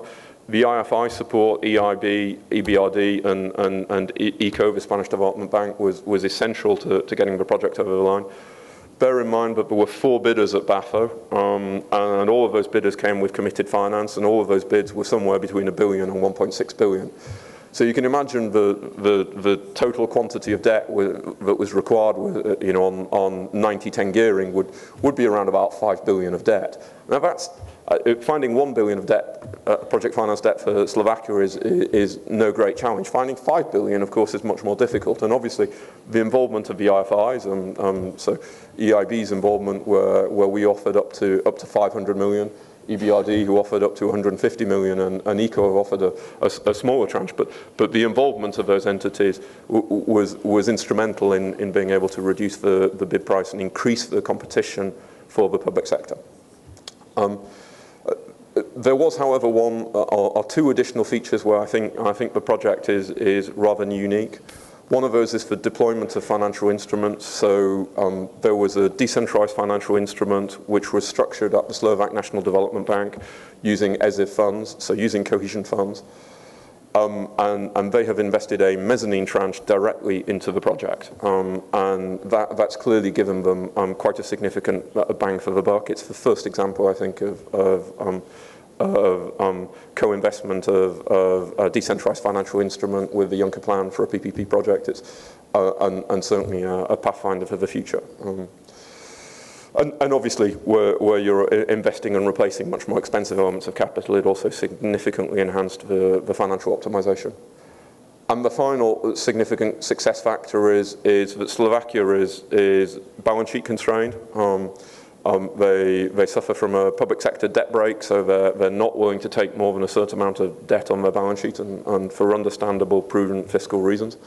The IFI support, EIB, EBRD, and ECO, the Spanish Development Bank, was essential to getting the project over the line. Bear in mind that there were 4 bidders at BAFO, and all of those bidders came with committed finance, and all of those bids were somewhere between $1 billion and $1.6 billion. So you can imagine the total quantity of debt that was required, on 90-10 gearing would be around about $5 billion of debt. Now that's finding $1 billion of debt, project finance debt for Slovakia is no great challenge. Finding $5 billion, of course, is much more difficult. And obviously, the involvement of the IFIs, so EIB's involvement, where we offered up to 500 million. EBRD, who offered up to 150 million, and ECO offered a smaller tranche. But the involvement of those entities was instrumental in being able to reduce the bid price and increase the competition for the public sector. There was, however, one or two additional features where I think the project is rather unique. One of those is for deployment of financial instruments. So there was a decentralized financial instrument which was structured at the Slovak National Development Bank using ESIF funds, so using cohesion funds. And they have invested a mezzanine tranche directly into the project. And that's clearly given them quite a significant bang for the buck. It's the first example, I think, of co-investment of a decentralized financial instrument with the Juncker plan for a PPP project. It's and certainly a pathfinder for the future. And obviously, where you're investing and replacing much more expensive elements of capital, it also significantly enhanced the financial optimization. And the final significant success factor is that Slovakia is balance sheet constrained. They suffer from a public sector debt break, so they're not willing to take more than a certain amount of debt on their balance sheet, and for understandable, prudent fiscal reasons.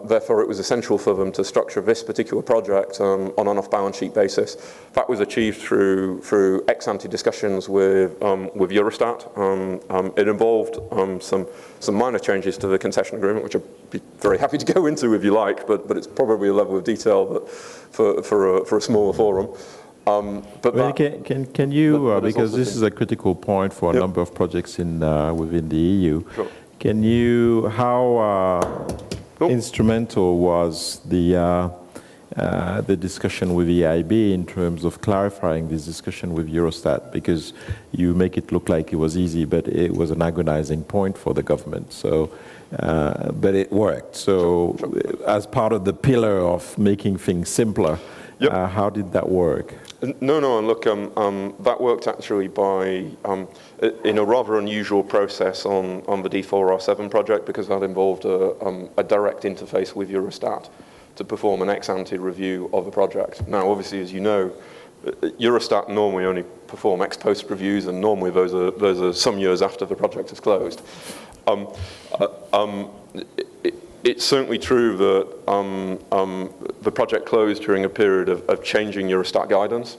Therefore, it was essential for them to structure this particular project on an off-balance sheet basis. That was achieved through ex-ante discussions with Eurostat. It involved some minor changes to the concession agreement, which I'd be very happy to go into if you like, but it's probably a level of detail that for a smaller forum. But well, can you, because this is a critical point for a number of projects within the EU, sure. Can you, how instrumental was the discussion with EIB in terms of clarifying this discussion with Eurostat? Because you make it look like it was easy, but it was an agonizing point for the government. So, but it worked. So, as part of the pillar of making things simpler, how did that work? No, and look, that worked actually by in a rather unusual process on the D4R7 project, because that involved a direct interface with Eurostat to perform an ex-ante review of the project. Now, obviously, as you know, Eurostat normally only perform ex-post reviews, and normally those are some years after the project is closed. It's certainly true that the project closed during a period of changing Eurostat guidance.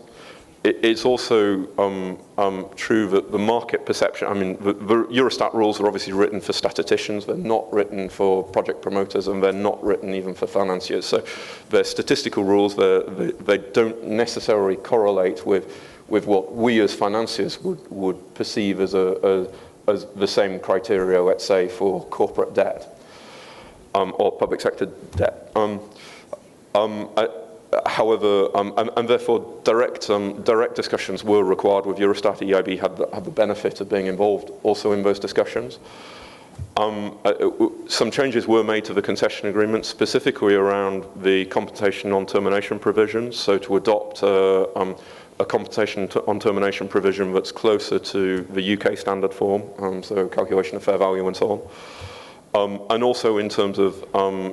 It's also true that the market perception, I mean, the Eurostat rules are obviously written for statisticians, they're not written for project promoters, and they're not written even for financiers. So they're statistical rules, they don't necessarily correlate with what we as financiers would perceive as the same criteria, let's say, for corporate debt. Or public sector debt. However, and therefore direct discussions were required with Eurostat. EIB had the benefit of being involved also in those discussions. Some changes were made to the concession agreement, specifically around the compensation on termination provisions, so to adopt a compensation on termination provision that's closer to the UK standard form, so calculation of fair value and so on. and also in terms of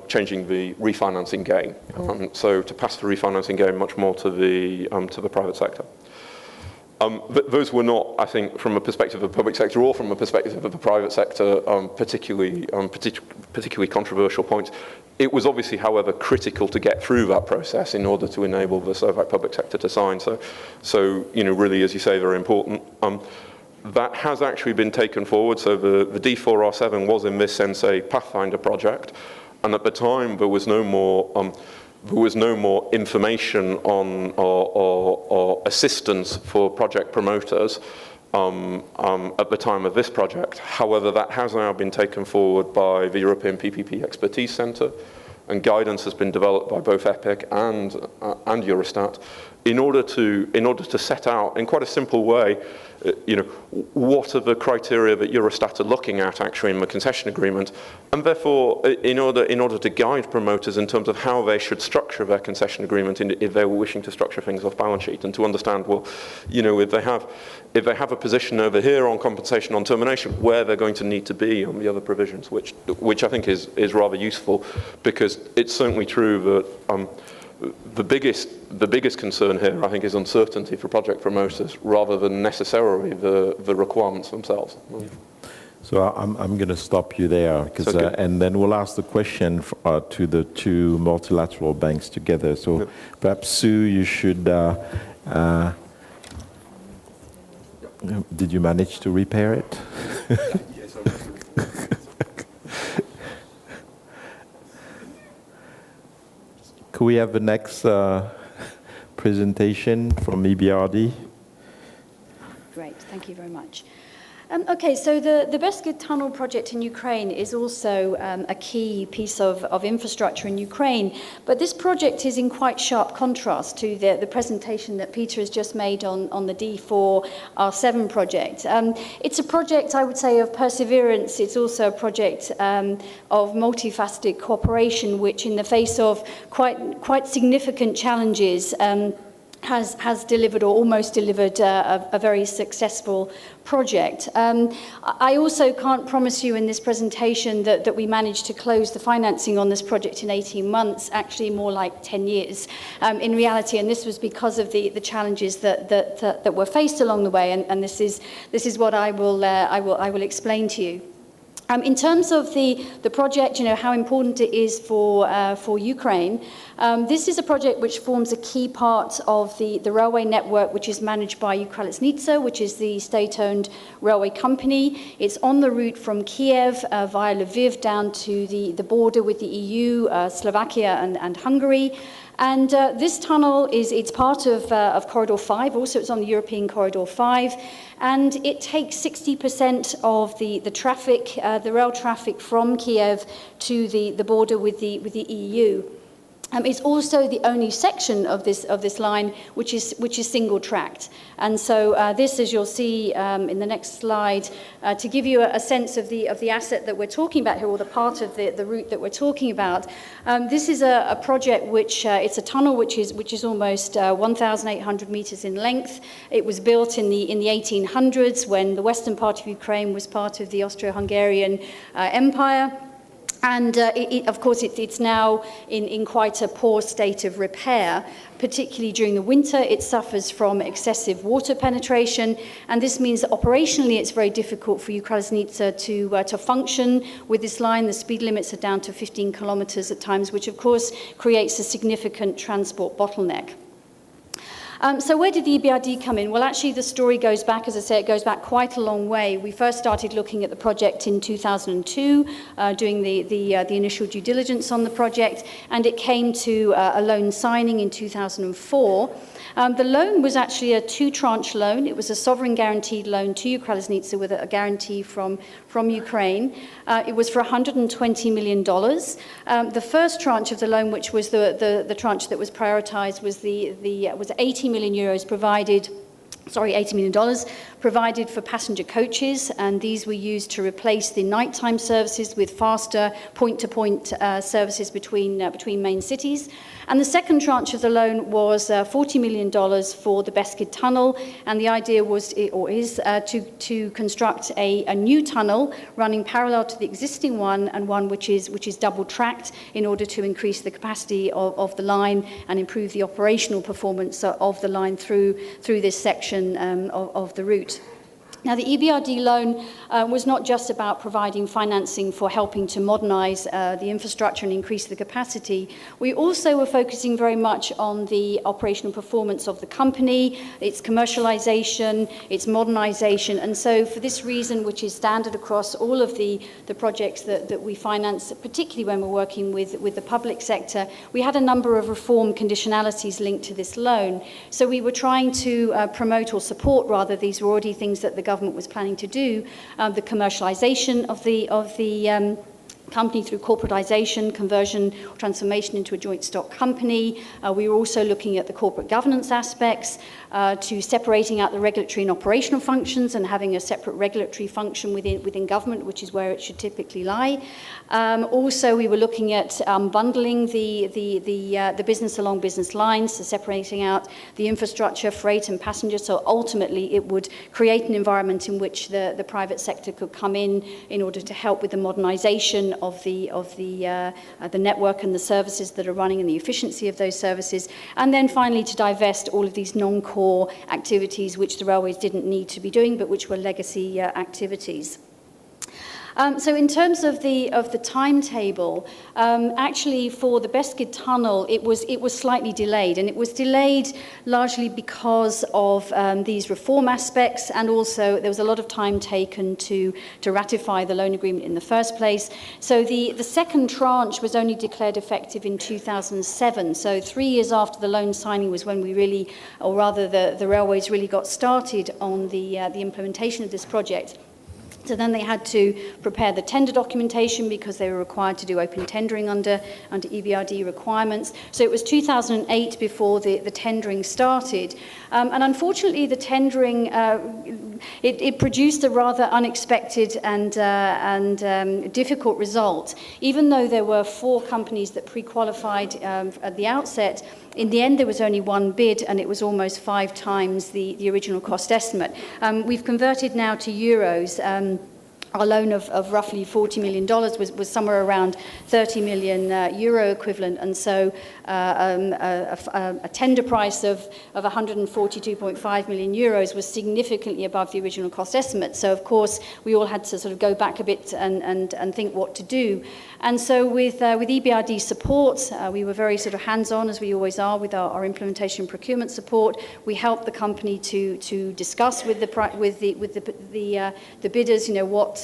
changing the refinancing game. So to pass the refinancing game much more to the private sector. Those were not, I think, from a perspective of the public sector or from a perspective of the private sector, particularly controversial points. It was obviously, however, critical to get through that process in order to enable the Slovak public sector to sign. So you know, really, as you say, very important. That has actually been taken forward. So the D4R7 was, in this sense, a pathfinder project, and at the time there was no more. There was no more information on or assistance for project promoters at the time of this project. However, that has now been taken forward by the European PPP Expertise Centre, and guidance has been developed by both EPIC and Eurostat in order to set out in quite a simple way, you know, what are the criteria that Eurostat are looking at actually in the concession agreement, and therefore in order to guide promoters in terms of how they should structure their concession agreement if they were wishing to structure things off balance sheet, and to understand, well, you know, if they have a position over here on compensation on termination, where they're going to need to be on the other provisions, which I think is rather useful, because it's certainly true that the biggest concern here, I think, is uncertainty for project promoters rather than necessarily the requirements themselves. So I'm going to stop you there, because and then we'll ask the question to the two multilateral banks together. So perhaps, Sue, you should. Did you manage to repair it? Yes, Could we have the next presentation from EBRD? Great, thank you very much. Okay, so the Beskid Tunnel project in Ukraine is also a key piece of infrastructure in Ukraine, but this project is in quite sharp contrast to the presentation that Peter has just made on the D4R7 project. It's a project, I would say, of perseverance. It's also a project of multifaceted cooperation, which in the face of quite significant challenges has delivered or almost delivered a very successful project. I also can't promise you in this presentation that we managed to close the financing on this project in 18 months, actually more like 10 years in reality, and this was because of the challenges that were faced along the way, and this is what I will explain to you. In terms of the project, you know, how important it is for Ukraine, this is a project which forms a key part of the railway network which is managed by Ukrelisnitsa, which is the state-owned railway company. It's on the route from Kiev via Lviv down to the border with the EU, Slovakia and Hungary. And this tunnel it's part of Corridor 5, also it's on the European Corridor 5, and it takes 60% of the traffic, the rail traffic from Kiev to the border with the EU. It's also the only section of this line which is single-tracked, and so this, as you'll see in the next slide, to give you a sense of the asset that we're talking about here, or the part of the route that we're talking about. This is a project which it's a tunnel which is almost 1,800 meters in length. It was built in the 1800s when the western part of Ukraine was part of the Austro-Hungarian Empire. And of course, it's now in quite a poor state of repair, particularly during the winter. It suffers from excessive water penetration, and this means that operationally it's very difficult for Ukrelisnitsa to function with this line. The speed limits are down to 15 kilometers at times, which of course creates a significant transport bottleneck. So where did the EBRD come in? Well, actually, the story goes back, as I say, it goes back quite a long way. We first started looking at the project in 2002, doing the initial due diligence on the project, and it came to a loan signing in 2004. The loan was actually a two-tranche loan. It was a sovereign guaranteed loan to Ukrelisnitsa with a guarantee from Ukraine. It was for $120 million. The first tranche of the loan, which was the tranche that was prioritized, was 80 million euros provided. $80 million provided for passenger coaches, and these were used to replace the nighttime services with faster point-to-point services between main cities. And the second tranche of the loan was $40 million for the Beskid Tunnel, and the idea was, is to construct a new tunnel running parallel to the existing one, and one which is double-tracked in order to increase the capacity of the line and improve the operational performance of the line through this section of the route. Now, the EBRD loan was not just about providing financing for helping to modernise the infrastructure and increase the capacity. We also were focusing very much on the operational performance of the company, its commercialisation, its modernisation. And so for this reason, which is standard across all of the projects that we finance, particularly when we're working with the public sector, we had a number of reform conditionalities linked to this loan. So we were trying to promote or support, rather, these were already things that the government was planning to do, the commercialisation of the company through corporatisation, conversion, transformation into a joint stock company. We were also looking at the corporate governance aspects, to separating out the regulatory and operational functions and having a separate regulatory function within government, which is where it should typically lie. Also, we were looking at bundling the business along business lines, so separating out the infrastructure, freight and passenger, so ultimately it would create an environment in which the private sector could come in order to help with the modernisation of the network and the services that are running and the efficiency of those services, and then finally to divest all of these non-core activities which the railways didn't need to be doing but which were legacy activities. So in terms of the timetable, actually for the Beskid Tunnel, it was slightly delayed, and it was delayed largely because of these reform aspects, and also there was a lot of time taken to ratify the loan agreement in the first place. So the second tranche was only declared effective in 2007. So 3 years after the loan signing was when we really, or rather the railways really got started on the implementation of this project. So then they had to prepare the tender documentation because they were required to do open tendering under EBRD requirements. So it was 2008 before the tendering started. And unfortunately, the tendering, it produced a rather unexpected and difficult result. Even though there were 4 companies that pre-qualified at the outset, in the end, there was only one bid, and it was almost 5 times the original cost estimate. We've converted now to euros. Our loan of roughly $40 million was somewhere around 30 million euro equivalent, and so a tender price of 142.5 million euros was significantly above the original cost estimate. So of course we all had to sort of go back a bit and think what to do. And so with EBRD support, we were very sort of hands-on, as we always are, with our implementation and procurement support. We helped the company to discuss with the bidders, you know, what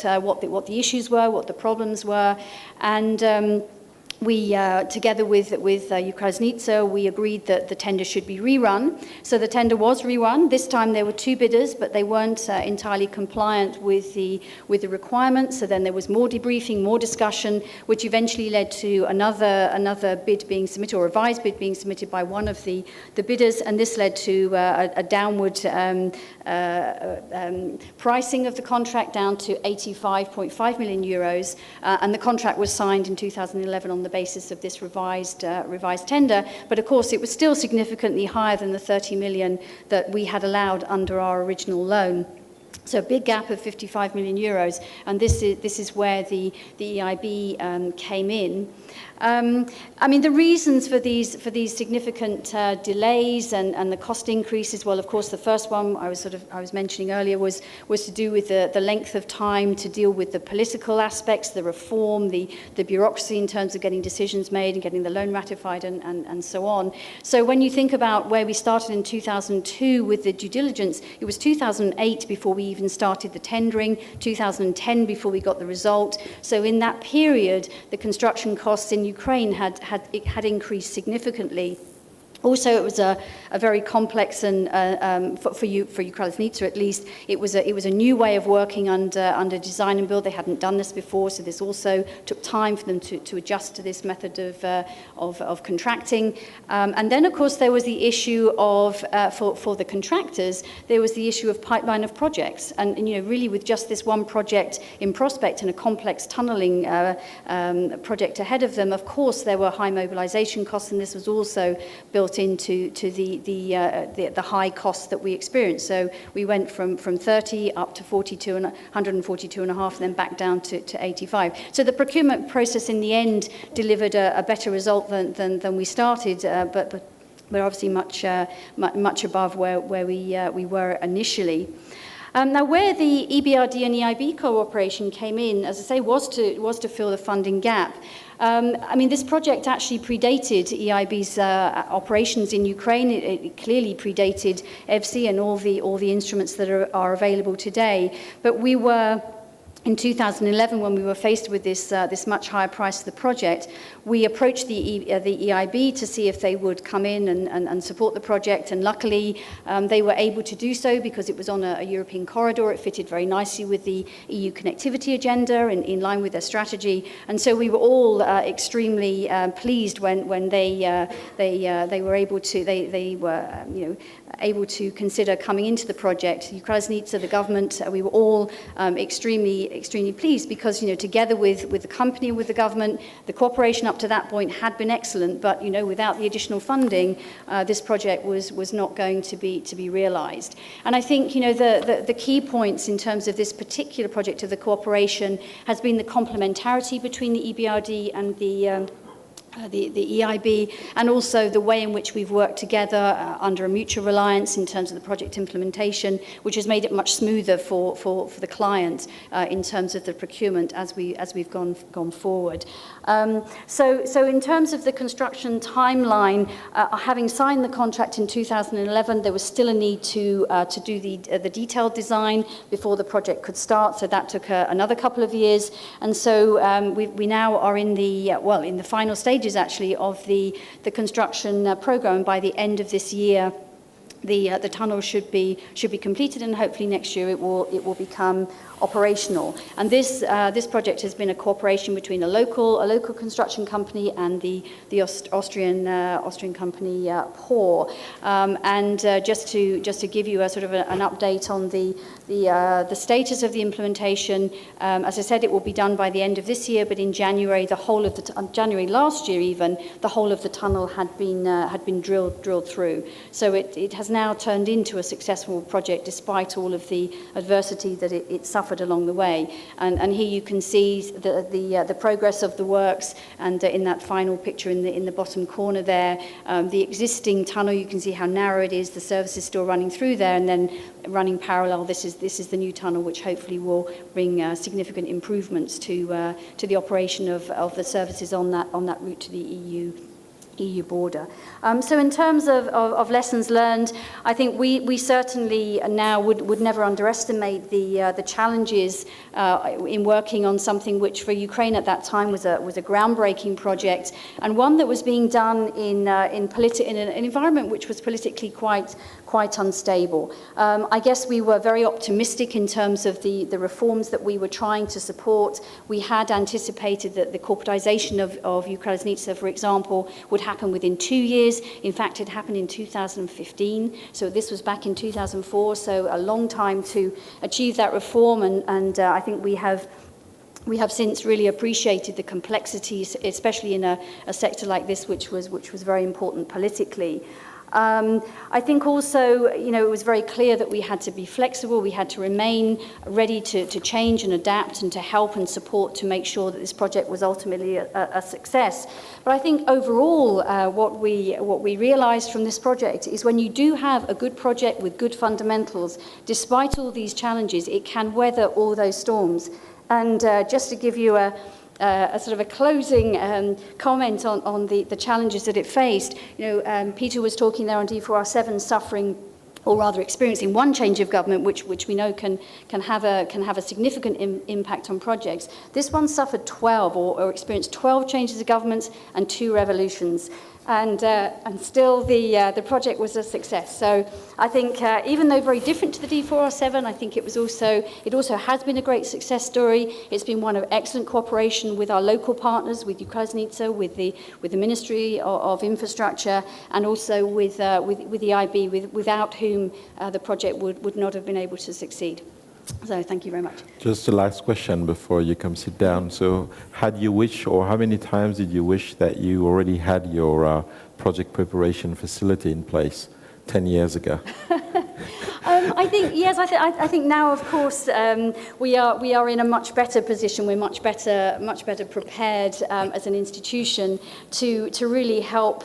the issues were, what the problems were, and we, together with Ukraznica, we agreed that the tender should be rerun. So the tender was rerun. This time there were 2 bidders, but they weren't entirely compliant with the requirements. So then there was more debriefing, more discussion, which eventually led to another bid being submitted, or revised bid being submitted by one of the bidders, and this led to a downward pricing of the contract down to 85.5 million euros, and the contract was signed in 2011 on the basis of this revised tender, but of course it was still significantly higher than the 30 million that we had allowed under our original loan. So a big gap of 55 million euros, and this is where the EIB came in. I mean, the reasons for these significant delays and the cost increases, well, of course, the first one I was mentioning earlier was to do with the length of time to deal with the political aspects, the reform, the bureaucracy in terms of getting decisions made and getting the loan ratified and so on. So when you think about where we started in 2002 with the due diligence, it was 2008 before we even started the tendering, 2010 before we got the result. So in that period, the construction costs in Ukraine had increased significantly. Also, it was a very complex and for Ukraznica at least, it was a new way of working under design and build. They hadn't done this before, so this also took time for them to adjust to this method of contracting. And then, of course, there was the issue of for the contractors, there was the issue of pipeline of projects, and really with just this one project in prospect and a complex tunnelling project ahead of them, of course, there were high mobilisation costs, and this was also built into the high costs that we experienced. So we went from 30 up to 42 and 142 and a half, then back down to 85. So the procurement process in the end delivered a better result than we started, but we're obviously much above where we were initially. Now, where the EBRD and EIB cooperation came in, as I say, was to fill the funding gap. I mean, this project actually predated EIB's operations in Ukraine. It clearly predated EFSI and all the instruments that are available today. But we were, in 2011, when we were faced with this much higher price of the project, we approached the EIB to see if they would come in and support the project, and luckily they were able to do so because it was on a European corridor. It fitted very nicely with the EU connectivity agenda and in line with their strategy, and so we were all extremely pleased when they were able to able to consider coming into the project. Ukraznica, the government, we were all extremely pleased because, together with the company and with the government, the cooperation up to that point had been excellent, but, without the additional funding, this project was not going to be realised. And I think, the key points in terms of this particular project of the cooperation has been the complementarity between the EBRD and the EIB, and also the way in which we've worked together under a mutual reliance in terms of the project implementation, which has made it much smoother for the client in terms of the procurement as we've gone forward. So in terms of the construction timeline, having signed the contract in 2011, there was still a need to do the detailed design before the project could start. So that took another couple of years, and so we now are in the final stages actually of the construction program. By the end of this year, the tunnel should be completed, and hopefully next year it will become operational. And this project has been a cooperation between a local construction company and the Austrian company POR. And just to give you a sort of an update on the status of the implementation, as I said, it will be done by the end of this year. But in January, January last year, even the whole of the tunnel had been drilled through. So it has now turned into a successful project despite all of the adversity that it suffered along the way. And here you can see the progress of the works, and in that final picture in the bottom corner there, the existing tunnel, you can see how narrow it is. The service is still running through there, and then running parallel, this is the new tunnel, which hopefully will bring significant improvements to the operation of the services on that route to the EU border. So in terms of lessons learned, I think we certainly now would never underestimate the challenges in working on something which for Ukraine at that time was a groundbreaking project, and one that was being done in an environment which was politically quite unstable. I guess we were very optimistic in terms of the reforms that we were trying to support. We had anticipated that the corporatization of Ukraznica, for example, would happen within 2 years. In fact, it happened in 2015. So this was back in 2004. So a long time to achieve that reform. And I think we have since really appreciated the complexities, especially in a sector like this, which was very important politically. I think also, it was very clear that we had to be flexible, we had to remain ready to change and adapt and to help and support to make sure that this project was ultimately a success. But I think overall, what we realized from this project is when you do have a good project with good fundamentals, despite all these challenges, it can weather all those storms. And just to give you a sort of a closing comment on the challenges that it faced. Peter was talking there on D4R7 suffering, or rather experiencing one change of government, which we know can have a significant impact on projects. This one suffered 12 or experienced 12 changes of governments and 2 revolutions. and still the project was a success. So I think even though very different to the D4R7, I think it also has been a great success story. It's been one of excellent cooperation with our local partners, with Ukaznica, with the Ministry of Infrastructure, and also with the IB, without whom the project would not have been able to succeed. So thank you very much. Just the last question before you come sit down. So had you wished, or how many times did you wish that you already had your project preparation facility in place 10 years ago? I think yes. I think now, of course, we are in a much better position. We're much better prepared as an institution to really help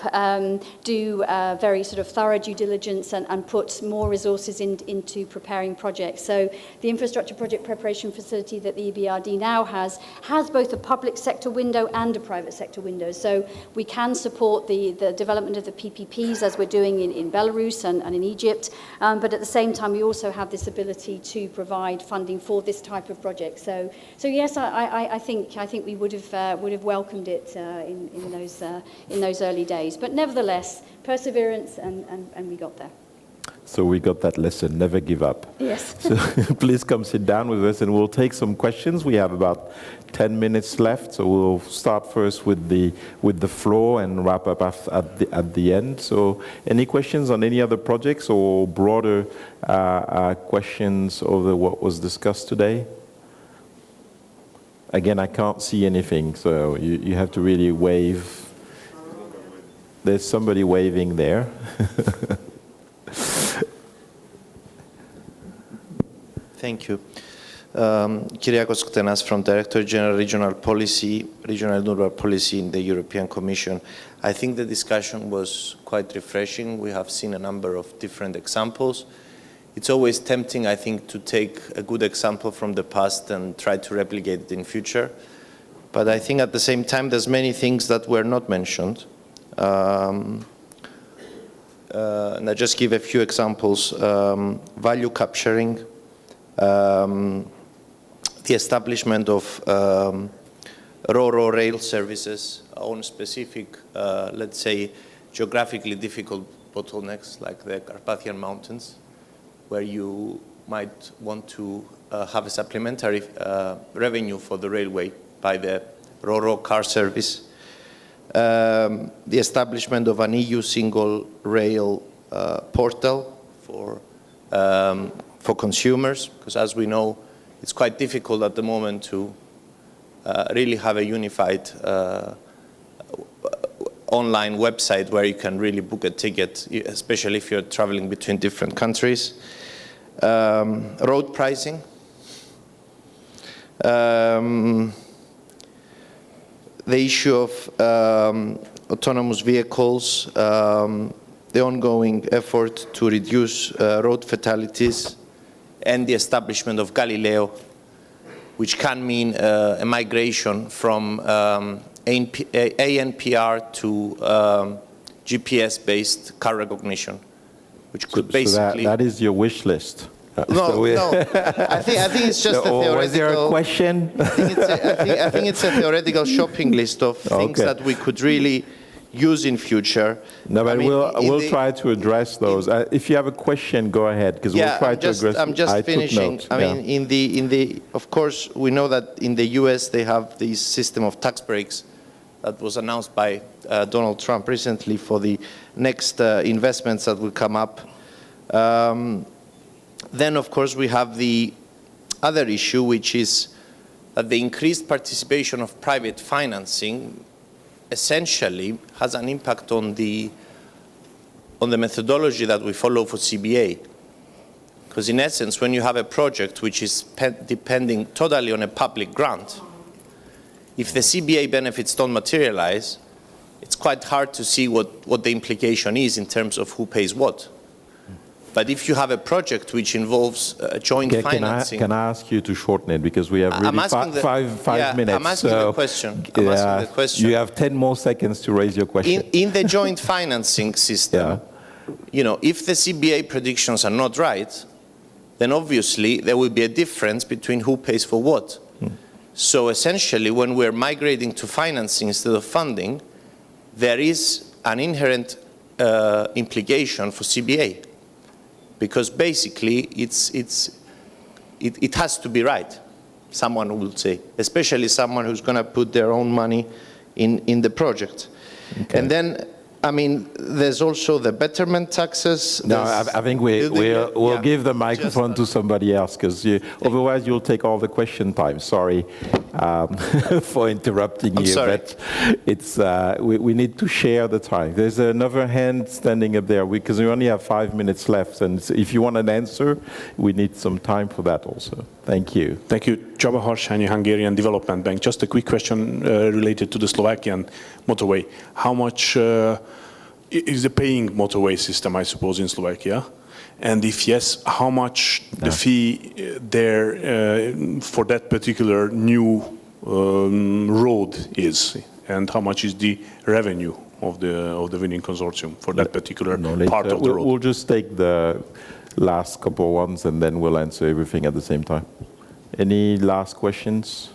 do very sort of thorough due diligence and put more resources into preparing projects. So the infrastructure project preparation facility that the EBRD now has both a public sector window and a private sector window. So we can support the development of the PPPs as we're doing in Belarus and in Egypt, but at the same time we also have this ability to provide funding for this type of project. So yes, I think we would have welcomed it in those early days. But nevertheless, perseverance, and we got there. So we got that lesson, never give up. Yes. So please come sit down with us and we'll take some questions. We have about 10 minutes left, so we'll start first with the floor and wrap up at the end. So any questions on any other projects or broader questions over what was discussed today? Again, I can't see anything, so you have to really wave. There's somebody waving there. Thank you. Kyriakos Ktenas from Director General Regional Policy, Regional and Urban Policy in the European Commission. I think the discussion was quite refreshing. We have seen a number of different examples. It's always tempting, I think, to take a good example from the past and try to replicate it in future. But I think at the same time, there's many things that were not mentioned. And I just give a few examples. Value capturing, the establishment of Ro-Ro rail services on specific, let's say, geographically difficult bottlenecks like the Carpathian Mountains, where you might want to have a supplementary revenue for the railway by the Ro-Ro car service. The establishment of an EU single rail portal for consumers, because as we know, it's quite difficult at the moment to really have a unified online website where you can really book a ticket, especially if you're traveling between different countries. Road pricing. The issue of autonomous vehicles, the ongoing effort to reduce road fatalities, and the establishment of Galileo, which can mean a migration from ANPR to GPS-based car recognition, which could basically... So that is your wish list? No. I think it's just a theoretical... Was there a question? I think it's a theoretical shopping list of things that we could really use in future. No, but we'll try to address those. If you have a question, go ahead, because we'll try to address. I'm just finishing. I mean, of course, we know that in the US they have this system of tax breaks that was announced by Donald Trump recently for the next investments that will come up. Then, of course, we have the other issue, which is that the increased participation of private financing essentially has an impact on the methodology that we follow for CBA. Because in essence, when you have a project which is depending totally on a public grant, if the CBA benefits don't materialize, it's quite hard to see what the implication is in terms of who pays what. But if you have a project which involves joint financing... Can I ask you to shorten it, because we have really five minutes. I'm asking the question. You have 10 more seconds to raise your question. In the joint financing system, you know, if the CBA predictions are not right, then obviously there will be a difference between who pays for what. So essentially, when we're migrating to financing instead of funding, there is an inherent implication for CBA, because basically it has to be right, someone will say, especially someone who's going to put their own money in the project. Okay. And then, I mean, there's also the betterment taxes. No, I think we'll give the microphone to somebody else, because otherwise you'll take all the question time. Sorry for interrupting you, but it's we need to share the time. There's another hand standing up there, because we only have 5 minutes left, and if you want an answer, we need some time for that also. Thank you. Thank you. Csaba Harsányi, Hungarian Development Bank. Just a quick question related to the Slovakian motorway. How much is the paying motorway system, I suppose, in Slovakia? And if yes, how much the fee there for that particular new road is? And how much is the revenue of the winning consortium for that particular part of the road? We'll just take the last couple ones and then we'll answer everything at the same time. Any last questions?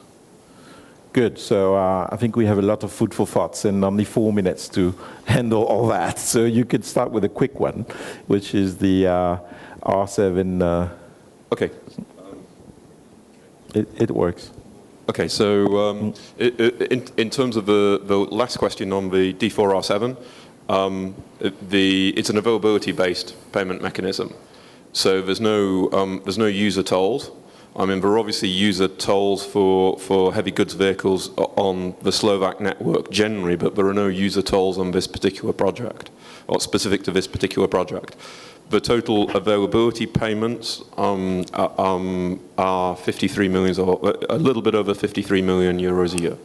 Good. So I think we have a lot of food for thoughts and only 4 minutes to handle all that. So you could start with a quick one, which is the R7. Okay. It works. Okay, so in terms of the last question on the D4R7, it's an availability-based payment mechanism. So there's no user tolls. I mean, there are obviously user tolls for heavy goods vehicles on the Slovak network generally, but there are no user tolls on this particular project, or specific to this particular project. The total availability payments are 53 million, or a little bit over 53 million euros a year.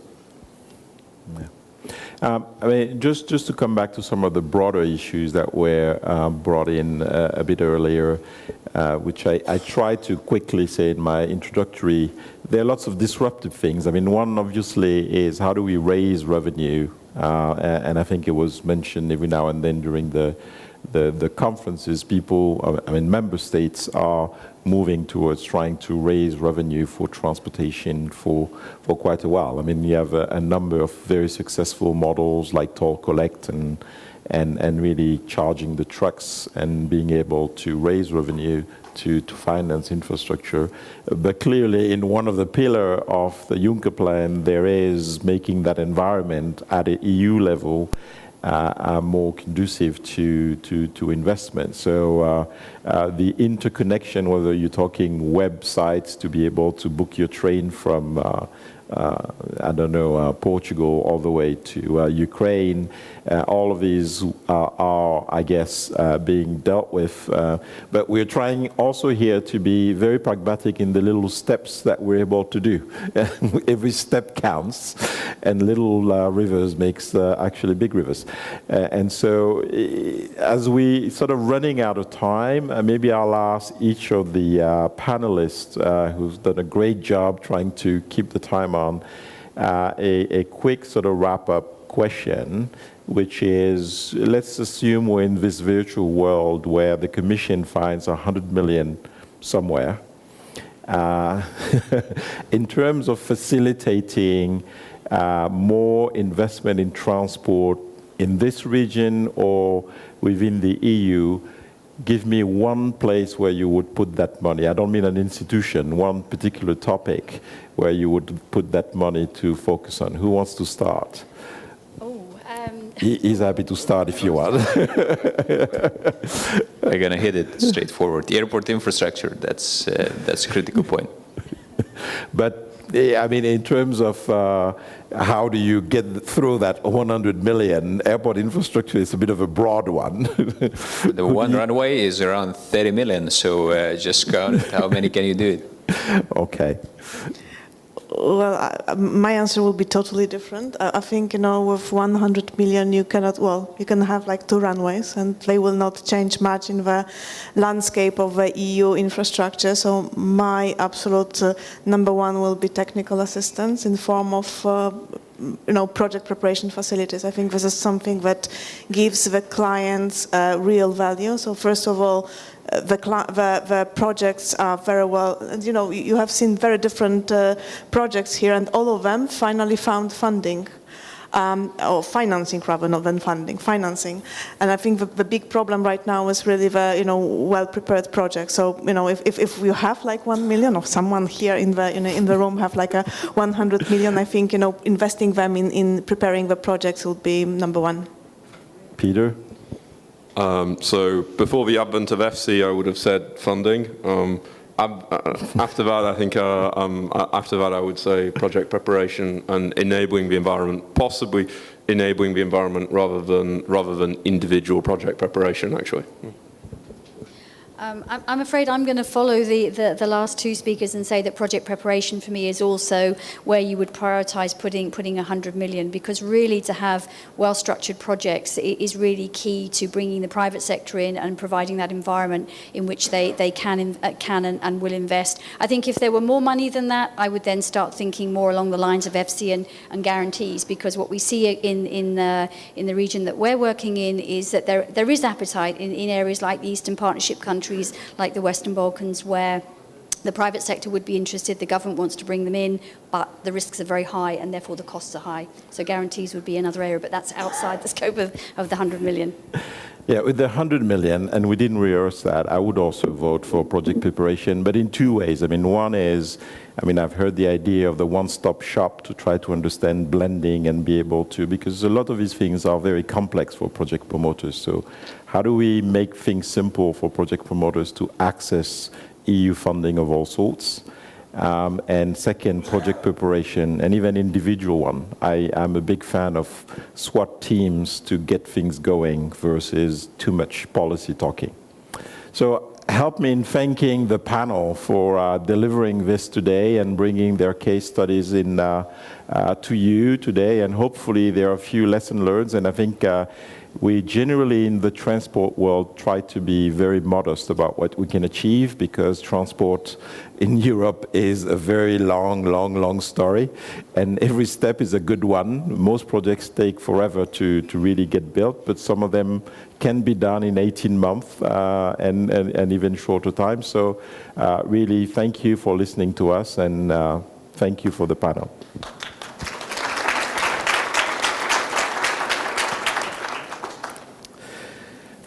I mean, just to come back to some of the broader issues that were brought in a bit earlier, which I tried to quickly say in my introductory, there are lots of disruptive things. I mean, one obviously is how do we raise revenue? And I think it was mentioned every now and then during the conferences, member states are moving towards trying to raise revenue for transportation for quite a while. I mean, you have a number of very successful models like Toll Collect and really charging the trucks and being able to raise revenue to finance infrastructure. But clearly in one of the pillars of the Juncker plan, there is making that environment at an EU level more conducive to investment. So the interconnection, whether you're talking websites to be able to book your train from Portugal all the way to Ukraine, all of these are, I guess, being dealt with. But we're trying also here to be very pragmatic in the little steps that we're able to do. Every step counts, and little rivers makes actually big rivers. And so as we sort of running out of time, maybe I'll ask each of the panelists who's done a great job trying to keep the time on, a quick sort of wrap-up question, which is, let's assume we're in this virtual world where the Commission finds 100 million somewhere. In terms of facilitating more investment in transport in this region or within the EU, give me one place where you would put that money. I don't mean an institution, one particular topic where you would put that money to focus on. Who wants to start? He's happy to start if you want. I'm going to hit it straightforward. The airport infrastructure, that's a critical point. But I mean, in terms of how do you get through that 100 million, airport infrastructure is a bit of a broad one. The one runway is around 30 million, so just count how many can you do it? Okay. Well, my answer will be totally different. I think, with 100 million, you can have like 2 runways, and they will not change much in the landscape of the EU infrastructure. So my absolute number one will be technical assistance in form of project preparation facilities. I think this is something that gives the clients real value. So first of all, the projects are very well, and you have seen very different projects here, and all of them finally found funding. or financing rather not than funding, financing. And I think the big problem right now is really the well-prepared project. So if we have like 1 million, or someone here in the room have like a 100 million, I think investing them in preparing the projects would be number one. Peter? So before the advent of EFSI, I would have said funding. After that, I think after that, I would say project preparation and enabling the environment, possibly enabling the environment rather than individual project preparation, actually. I'm afraid I'm going to follow the last two speakers and say that project preparation for me is also where you would prioritise putting 100 million, because really to have well-structured projects is really key to bringing the private sector in and providing that environment in which they can and will invest. I think if there were more money than that, I would then start thinking more along the lines of EFSI and guarantees, because what we see in the region that we're working in is that there is appetite in areas like the Eastern Partnership countries, like the Western Balkans, where the private sector would be interested, the government wants to bring them in, but the risks are very high and therefore the costs are high. So guarantees would be another area, but that's outside the scope of the 100 million. Yeah, with the 100 million, and we didn't rehearse that, I would also vote for project preparation, but in two ways. I mean, one is, I've heard the idea of the one-stop shop to try to understand blending and be able to, because a lot of these things are very complex for project promoters. So how do we make things simple for project promoters to access EU funding of all sorts? And second, project preparation, and even individual one. I am a big fan of SWAT teams to get things going versus too much policy talking. So help me in thanking the panel for delivering this today and bringing their case studies in to you today. And hopefully there are a few lessons learned. And I think we generally in the transport world try to be very modest about what we can achieve, because transport in Europe is a very long story, and every step is a good one. Most projects take forever to really get built, but some of them can be done in 18 months and even shorter time. So really thank you for listening to us, and thank you for the panel.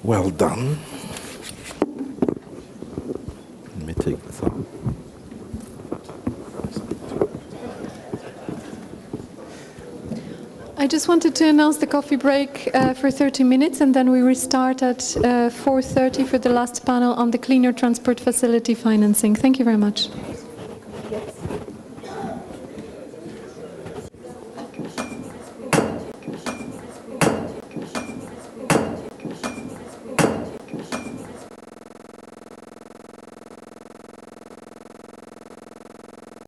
Well done. Let me take this off. I just wanted to announce the coffee break for 30 minutes, and then we restart at 4:30 for the last panel on the cleaner transport facility financing. Thank you very much.